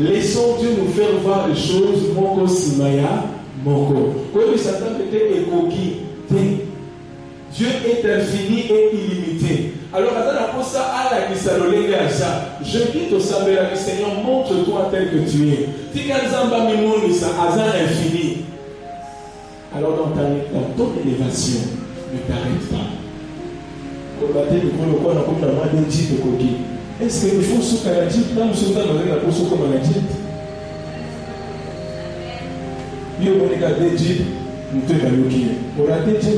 Laissons Dieu nous faire voir les choses moko simaya moko. Comme Satan était écoquille, Dieu est infini et illimité. Alors, je dis au Seigneur, montre-toi tel que tu es. Infini. Alors, dans ton élévation, ne t'arrête pas. Est-ce qu'il faut souka la dite? Non, je suis la pousse comme la dite. Il y a des dits, nous te valons. On a des dits.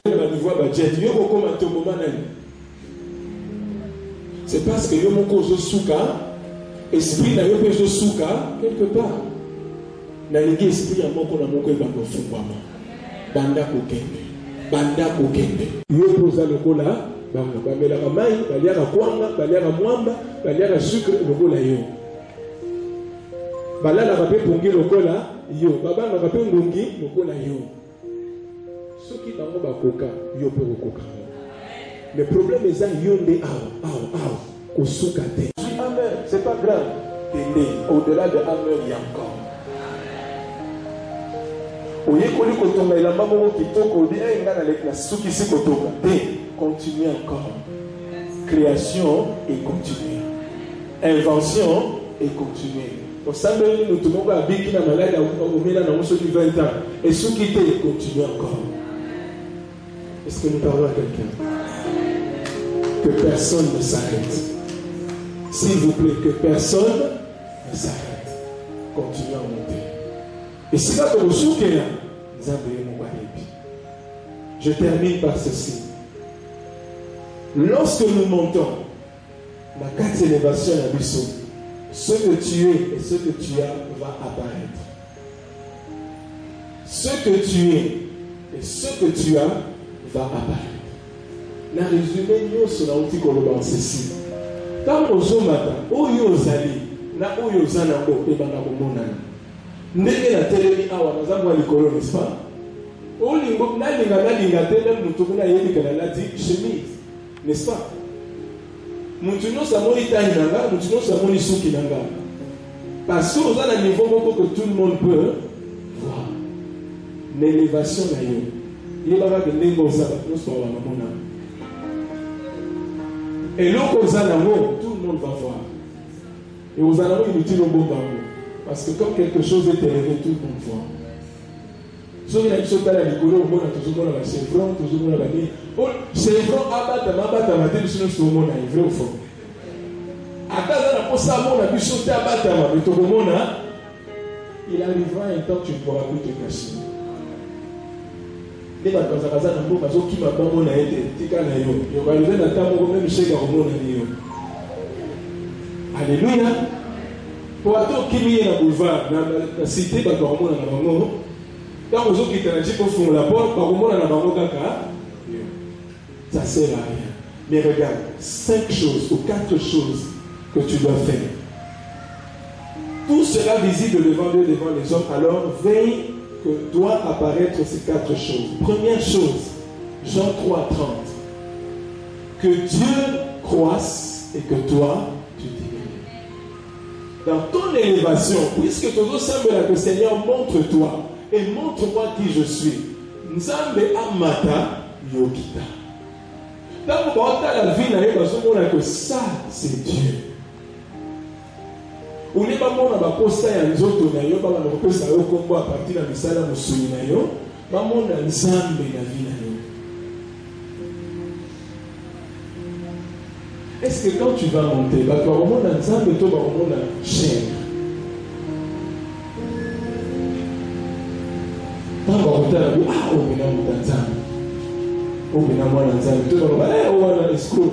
C'est parce que yo moko zo souka, esprit na yo pe zo souka quelque part. Na lingi esprit ya moko na moko eba ko fungwama. Banda ko kende. Yo poza lokola, ba mela ka mai, ba lia ka kwanga, ba lia ka mwamba, ba lia ka sucre lokola yo. Balala ba pe pongi lokola yo, babanga ba pe ngongi lokola yo. Soki bango bakoka yo pe kokoka. Le problème est que yonde kosuka te. Amen, c'est pas grave. Au-delà de amen, il y a encore. Oyekoli kotonga ilamba moko kitoko di ngana la suki si kotonga. Continue encore. Création et continue. Invention et continue. Au sein de nous tout le monde a biki na malade au milieu dans 20 ans et suki te continue encore. Est-ce que nous parlons à quelqu'un? Que personne ne s'arrête. S'il vous plaît, que personne ne s'arrête. Continuez à monter. Et si là, je termine par ceci. Lorsque nous montons, la 4 élévation à Bissau, ce que tu es et ce que tu as va apparaître. Ce que tu es et ce que tu as va apparaître. La résumé nyonso na uti koloba ceci. Tant ozomata oyo ozali na oyo ozana ko ebanga komonana. Ndenge na telemi awa na zambo likolo n'est-ce pas? Olingo na linga tele mutu kuna yebi kana lati chemise. N'est-ce pas? Mutu no samoni tani nanga, mutu no samoni suki nanga. Parce que ozana niveau moko que tout le monde peut voir. L'élévation na yo. Yeba ka ndenge ozaba no so wa mamona. Et l'eau tout le monde va voir. Et aux alentours, il nous dit le bon d'amour. Parce que comme quelque chose est élevé, tout le monde voit. Si on a une chose à la Nicolas, on a toujours la chevron, toujours la bannière. Chevron, abatama, sinon c'est au monde, il est vrai au fond. Attends, pour ça, on a pu sauter abatama, mais tout le monde, il arrivera un temps que tu ne pourras plus te cacher. Et dans la casa, on a qui m'a pas mon aide, tika na yo. Yo va lever na tamo même chez Garomo na yo. Alléluia. Pour attendre qui vient na boulevard, na cité ba Garomo na bango. Quand vous autres qui t'en pour fond la porte, Garomo na bango kaka. Ça sert à rien. Mais regarde, 5 choses ou 4 choses que tu dois faire. Tout sera visible devant Dieu, devant les hommes. Alors veille que doit apparaître ces 4 choses. Première chose, Jean 3, 30. Que Dieu croisse et que toi, tu diminues. Dans ton élévation, puisque tout semble que le Seigneur montre-toi et montre-moi qui je suis. Nzambe amata yokita. Dans la vie, que ça, c'est Dieu. On n'est pas bon à ma poste à un autre, on a eu pas mal de postes à eux comme à partir de la salle à Moussoulinayo, pas mon ensemble de la vie. Est-ce que quand tu vas monter, tu vas remonter ensemble et tu vas remonter la chaîne? Tu vas remonter la vie, ah, on vient monter ensemble. On vient monter ensemble. Tu vas remonter, eh, on va escroc.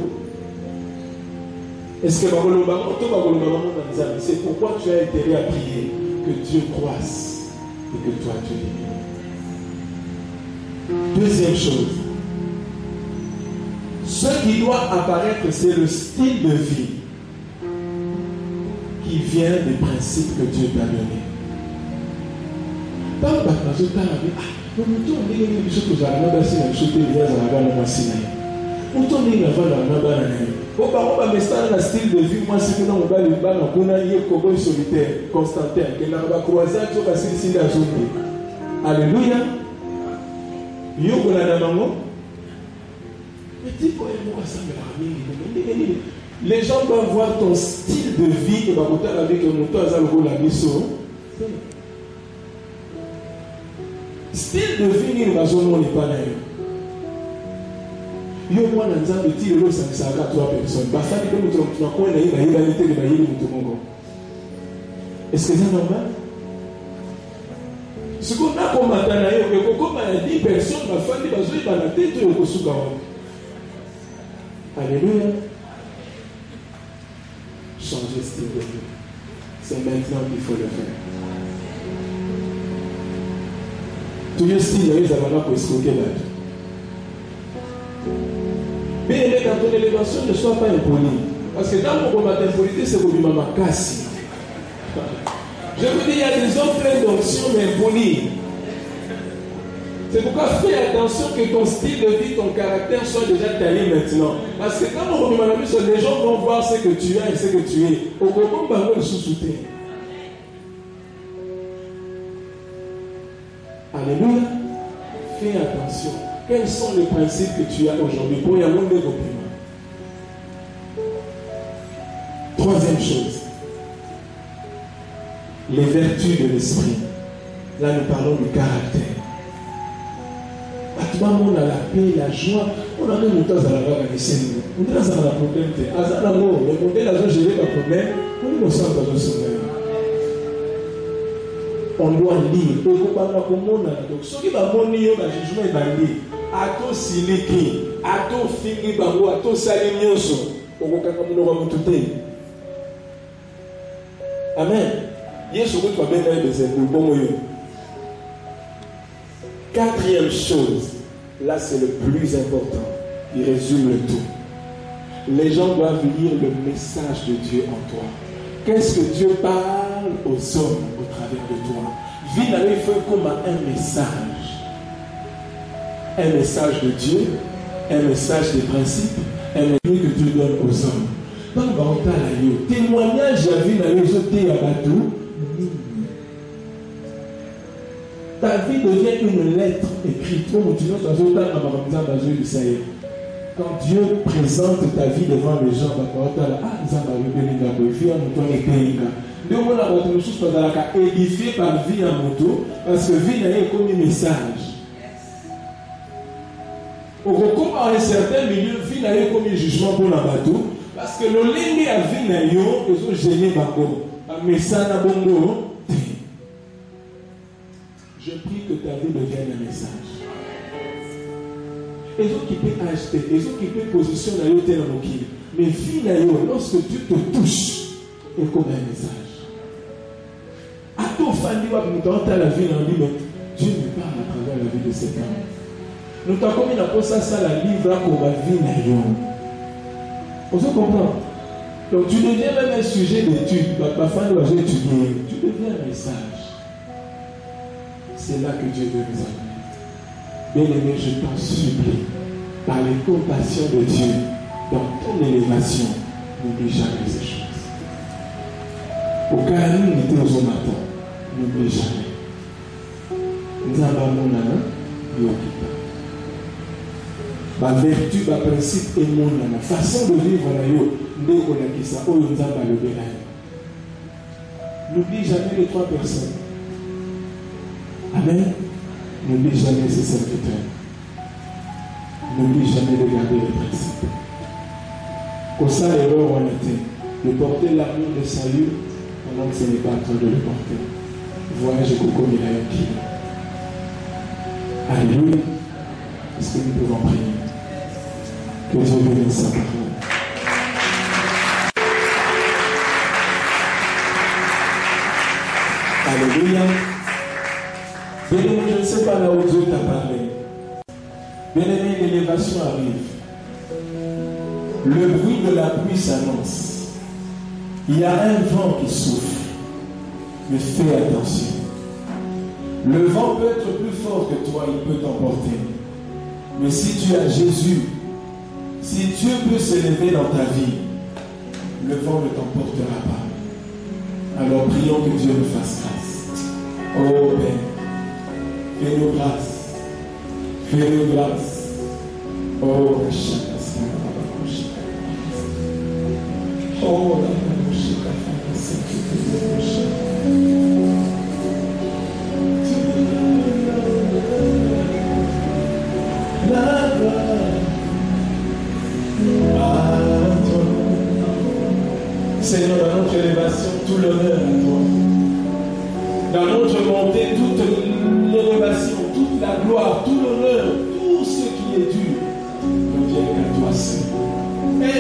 Est-ce que tu vas remonter ensemble? C'est pourquoi tu as été à prier que Dieu croisse et que toi tu diminue. Deuxième chose. Ce qui doit apparaître, c'est le style de vie qui vient des principes que Dieu t'a donné. Tant que tu as dit, ah, nous avons dit que je suis allé dans la chute de l'Église à la Massinaï. Nous avons dit que nous avons dit que le style de vie, moi, c'est que nous avons dit que nous avons dit solitaire, Constantin, que nous avons croisé à tout le monde. Alléluia. Les gens doivent voir ton style de vie et avec le moteur la mission. Style de vie, nous n'avons pas d'ailleurs. Il y a moins d'un de tir de 500 à 3 personnes. Est-ce que c'est normal? Ce qu'on a comme matin, comme 10 personnes, ma famille va jouer dans la tête de Kosukawa. Alléluia. Changer style de vie. C'est maintenant qu'il faut le faire. Tout le style, il y a un peu de escroquer là. Bien aimé, dans ton élévation, ne sois pas impoli. Parce que dans mon combat d'impolité, c'est pour lui ma casse. Je vous dis, il y a des hommes pleins d'onction, mais impolis. C'est pourquoi fais attention que ton style de vie, ton caractère soit déjà taillé maintenant. Parce que quand on remet les gens vont voir ce que tu as et ce que tu es. Au moment où on sous-souter. Alléluia. Fais attention. Quels sont les principes que tu as aujourd'hui pour y avoir des compliments? Troisième chose. Les vertus de l'esprit. Là, nous parlons du caractère. On a la paix, la joie. On a même le temps à la vague à l'essai. On a un problème. Le modèle a géré le problème. On est au centre de ce problème. On doit lire. Donc, ce qui va monter, le jugement est bandit. Ato siliki, ato fingi bango, ato salinyoso. Amen. Yesu ko twa benga bezé pour bon yo. Quatrième chose, là c'est le plus important. Il résume le tout. Les gens doivent lire le message de Dieu en toi. Qu'est-ce que Dieu parle aux hommes au travers de toi? Vie dans les feux comme un message. Un message de Dieu, un message des principes, un message que Dieu donne aux hommes. Donc, témoignage à vie dans les autres à bateau. Ta vie devient une lettre écrite. Quand Dieu présente ta vie devant les gens, édifié par vie en moto, parce que vie n'est comme un message. Au recours à un certain milieu, vie n'est comme un jugement pour la bateau, parce que le lendemain à vie n'est pas gêné par un message à bongo. Je prie que ta vie devienne un message. Et autres qui peuvent acheter, et autres qui peuvent positionner dans le kilo. Mais vie lorsque tu te touches, est comme un message. À ton fan, dans la vie, Dieu me parle à travers la vie de cet homme. Nous t'avons commis la ça la livre pour la vie. Vous comprenez? Donc tu deviens même un sujet d'étude. Ma femme doit étudier. Tu deviens un message. C'est là que Dieu veut nous amener. Bien-aimé, je t'en supplie, par les compassions de Dieu, dans ton élévation, n'oublie jamais ces choses. Au cas où nous étions au matin, n'oublie jamais. Nous avons mon âme, nous occupons. Ma vertu, ma principe et mon âme, façon de vivre, nous avons ça, nous avons le bénin. N'oublie jamais les 3 personnes. Amen. N'oublie jamais ses serviteurs. N'oublie jamais de garder les principes. Comme ça, l'erreur en était de porter l'amour de salut pendant que ce n'est pas en train de le porter. Voyage et Coco Milayoki. Alléluia. Est-ce que nous pouvons prier? Que Dieu bénisse sa parole. Alléluia. Bien-aimé, je ne sais pas là où Dieu t'a parlé. Bien-aimé, l'élévation arrive. Le bruit de la pluie s'annonce. Il y a un vent qui souffle. Mais fais attention. Le vent peut être plus fort que toi, il peut t'emporter. Mais si tu as Jésus, si Dieu peut s'élever dans ta vie, le vent ne t'emportera pas. Alors prions que Dieu nous fasse grâce. Oh Père, fais-nous grâce. Fais-nous grâce. Oh, oh, Seigneur, dans notre élévation, tout l'honneur à toi. Dans notre montée, toute l'élévation, toute la gloire, tout l'honneur, tout ce qui est dû, ne vient qu'à toi seul. Et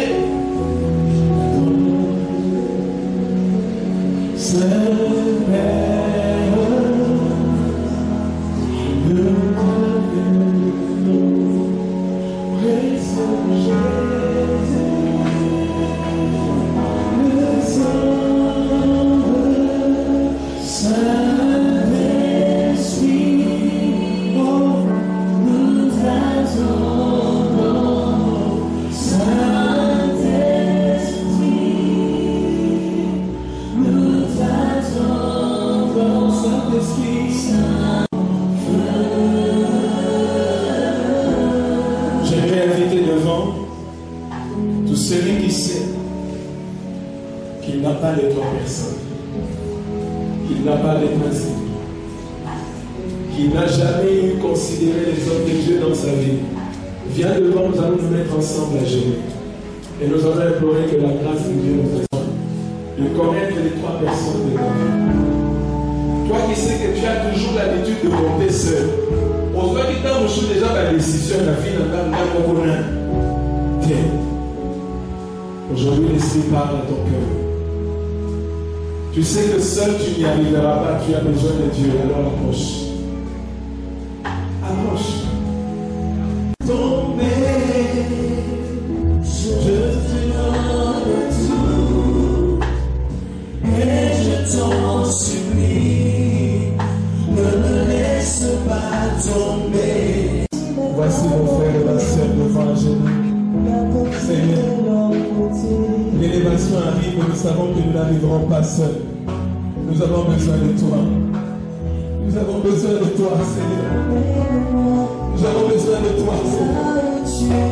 aujourd'hui, l'Esprit parle à ton cœur. Tu sais que seul tu n'y arriveras pas, tu as besoin de Dieu, alors approche. Approche. Tomber, je te donne tout, et je t'en supplie, ne me laisse pas tomber. Voici mon frère et ma soeur devant la genoux. Seigneur, l'élévation arrive, mais nous savons que nous n'arriverons pas seuls. Nous avons besoin de toi. Nous avons besoin de toi, Seigneur. Nous avons besoin de toi, Seigneur.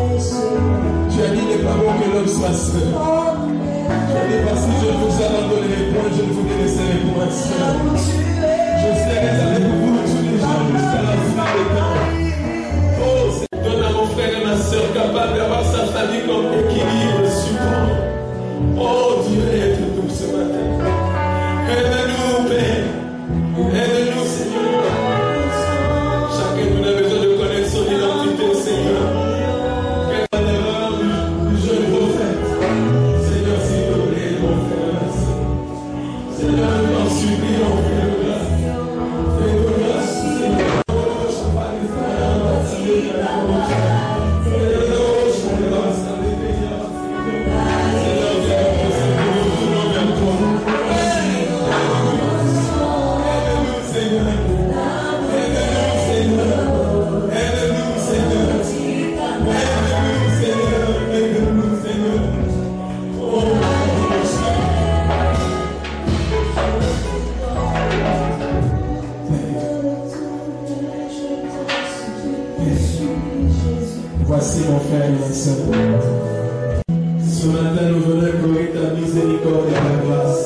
Tu as dit, n'est pas bon que l'homme soit seul. Tu as dit, parce que je ne vous abandonne les points, je ne vous laisserai les points seuls. Je serai avec vous tous les jours jusqu'à la fin des temps. Oh, Seigneur, donne à mon frère et ma soeur capable d'avoir sa famille comme équilibre, support. Oh Dieu, aide-nous ce matin. Aide-nous, Père. Aide-nous, Seigneur. Chacun de nous a besoin de connaître son identité, Seigneur. Quelle est l'erreur du jeune prophète? Seigneur, s'il te plaît, mon frère, merci. Seigneur, nous t'en supplions, fais-nous grâce. Fais-nous grâce, Seigneur. Voici mon frère et ma soeur. Ce matin, nous venons implorer ta miséricorde et ta grâce.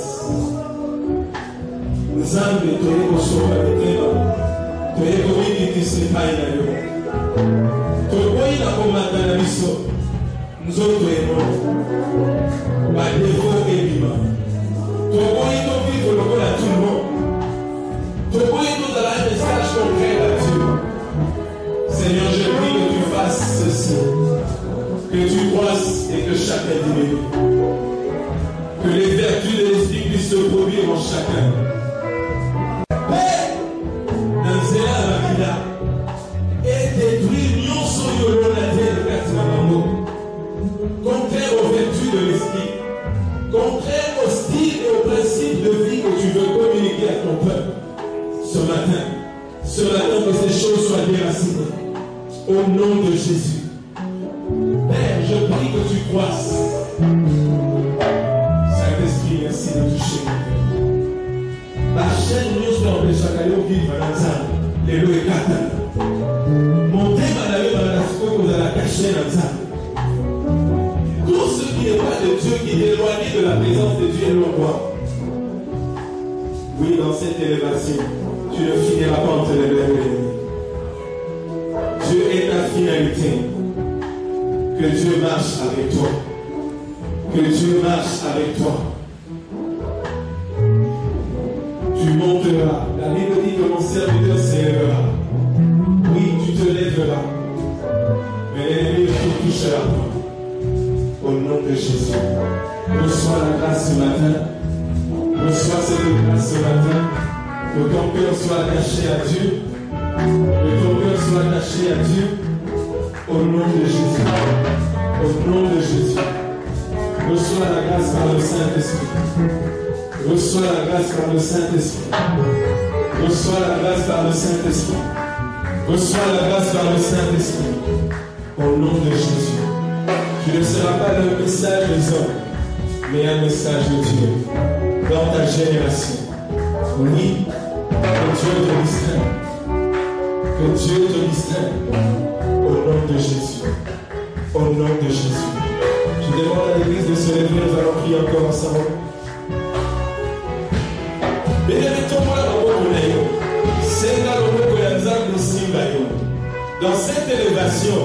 c'est pas une alliance. Tokoyi na komata na biso. Nzoto emo. Ba défaut ebima. Tokoyi to vivre le rôle à tout le monde. Tokoyi to dans un message concret là-dessus. Seigneur, je prie que tu fasses ceci. Que tu croisses et que chacun diminue. Que les vertus de l'esprit puissent se produire en chacun. Père, dans Zéla Mamina, et détruire Nyonso Yolonate de Katimamamo, contraire aux vertus de l'esprit, contraire au style et au principe de vie que tu veux communiquer à ton peuple. Ce matin, que ces choses soient déracinées. Au nom de Jésus. Père, je prie que tu croisses. Saint-Esprit, merci de toucher mon cœur. La chaîne nous soit de chacun vivre dans ça. Les lois et quatre. Montez madame dans la scope vous allez cacher dans ça. Tout ce qui n'est pas de Dieu, qui est éloigné de la présence de Dieu, est loin. Oui, dans cette élévation, tu ne finiras pas en te lever. Dieu est ta finalité. Que Dieu marche avec toi. Que Dieu marche avec toi. Tu monteras. La Bible dit que mon serviteur s'élèvera. Oui, tu te lèveras. Mais l'ennemi ne te touchera pas. Au nom de Jésus. Reçois la grâce ce matin. Reçois cette grâce ce matin. Que ton cœur soit attaché à Dieu. Que ton cœur soit attaché à Dieu. Au nom de Jésus. Au nom de Jésus. Reçois la grâce par le Saint-Esprit. Reçois la grâce par le Saint-Esprit. Reçois la grâce par le Saint-Esprit. Reçois la grâce par le Saint-Esprit. Au nom de Jésus. Tu ne seras pas le message des hommes, mais un message de Dieu. Dans ta génération. Oui. Que Dieu te distingue. Que Dieu te distingue. Au nom de Jésus. Au nom de Jésus. Je demande à l'église de se lever, nous allons prier encore ensemble. Dans cette élévation,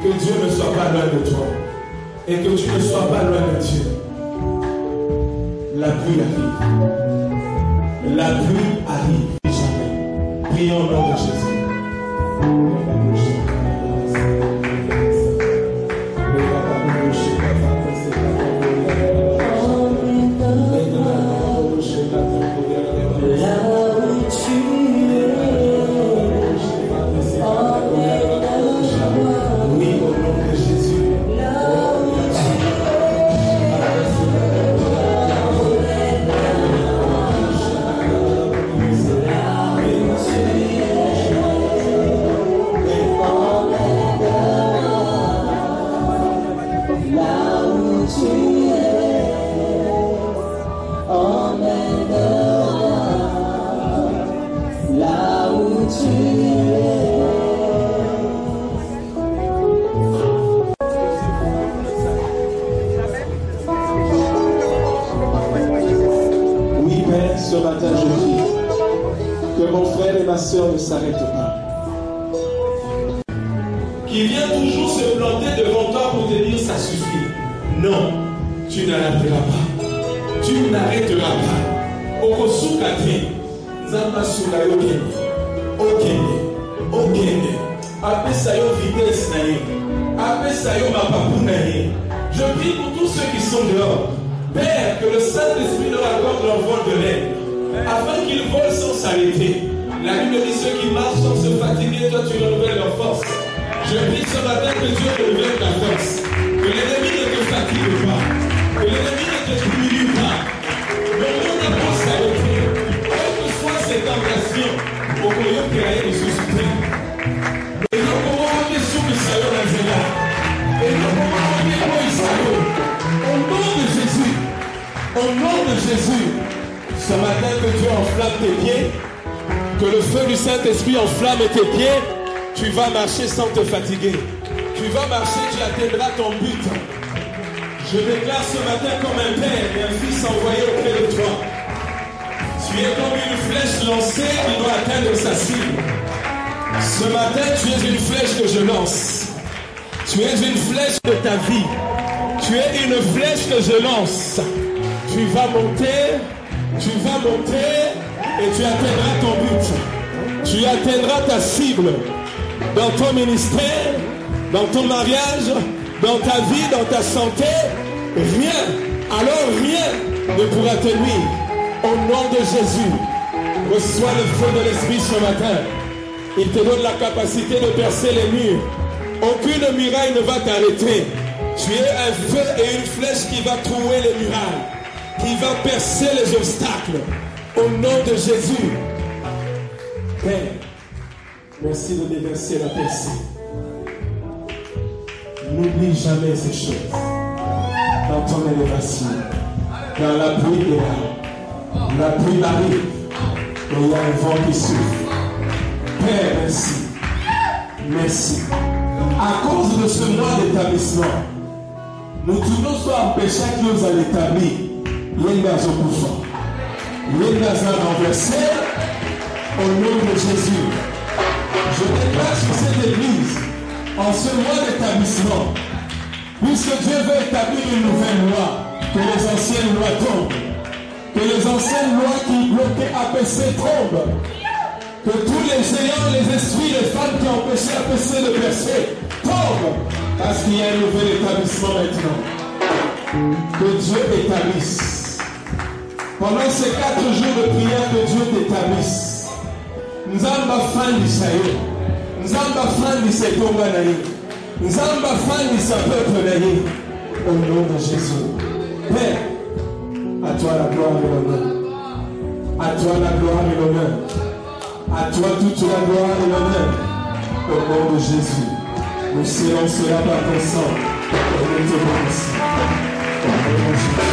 que Dieu ne soit pas loin de toi et que tu ne sois pas loin de Dieu. La pluie arrive. La pluie arrive jamais. Prions au nom de Jésus. Ne s'arrête pas. Qui vient toujours se planter devant toi pour te dire ça suffit. Non, tu n'arrêteras pas. Tu n'arrêteras pas. Okosukate, Zambasula Okene, Okene, Okene, Apesayo vitesse naïe, Apesayo mapapou naïe. Je prie pour tous ceux qui sont dehors. Père, que le Saint-Esprit leur accorde l'envol de l'air, afin qu'ils volent sans s'arrêter. La Bible dit ceux qui marchent sans se fatiguer, toi tu renouvelles leur force. Je prie ce matin que Dieu renouvelle ta force. Que l'ennemi ne te fatigue pas. Que l'ennemi ne te diminue pas. Le monde n'a pas s'arrêter. Quelle que soit cette tentation, au courrier qui a été ressuscité. Et nous pouvons aller sous le salon d'Angela. Et nous pouvons aller au salon. Au nom de Jésus. Au nom de Jésus. Ce matin que Dieu enflamme tes pieds. Que le feu du Saint-Esprit enflamme tes pieds, tu vas marcher sans te fatiguer. Tu vas marcher, tu atteindras ton but. Je déclare ce matin comme un père et un fils envoyé auprès de toi. Tu es comme une flèche lancée qui doit atteindre sa cible. Ce matin, tu es une flèche que je lance. Tu es une flèche de ta vie. Tu es une flèche que je lance. Tu vas monter et tu atteindras ton but. Tu atteindras ta cible dans ton ministère, dans ton mariage, dans ta vie, dans ta santé. Rien ne pourra te nuire. Au nom de Jésus, reçois le feu de l'Esprit ce matin. Il te donne la capacité de percer les murs. Aucune muraille ne va t'arrêter. Tu es un feu et une flèche qui va trouer les murailles, qui va percer les obstacles. Au nom de Jésus. Père, merci de déverser la percée. N'oublie jamais ces choses. Dans ton élévation, dans la pluie est là. La pluie arrive. Et il y a un vent qui souffle. Père, merci. Merci. À cause de ce mois d'établissement, nous tournons soit empêcher que nous allons établir. Yendazo Koufa. Yendazo renversé. Au nom de Jésus. Je déclare sur cette église, en ce mois d'établissement, puisque Dieu veut établir une nouvelle loi, que les anciennes lois tombent. Que les anciennes lois qui bloquaient APC tombent. Que tous les géants, les esprits, les femmes qui ont empêché APC de percer tombent. Parce qu'il y a un nouvel établissement maintenant. Que Dieu établisse. Pendant ces 4 jours de prière, que Dieu t'établisse. Nous avons fan d'Israël. Nous avons fan de ses tombes. Nous avons fan de sa peuple. Au nom de Jésus. Père, à toi la gloire et l'honneur. À toi la gloire et l'honneur. À toi toute la gloire et l'honneur. Au nom de Jésus. Nous serons cela par ton sang. Et nous te bénissons. Au nom de Jésus.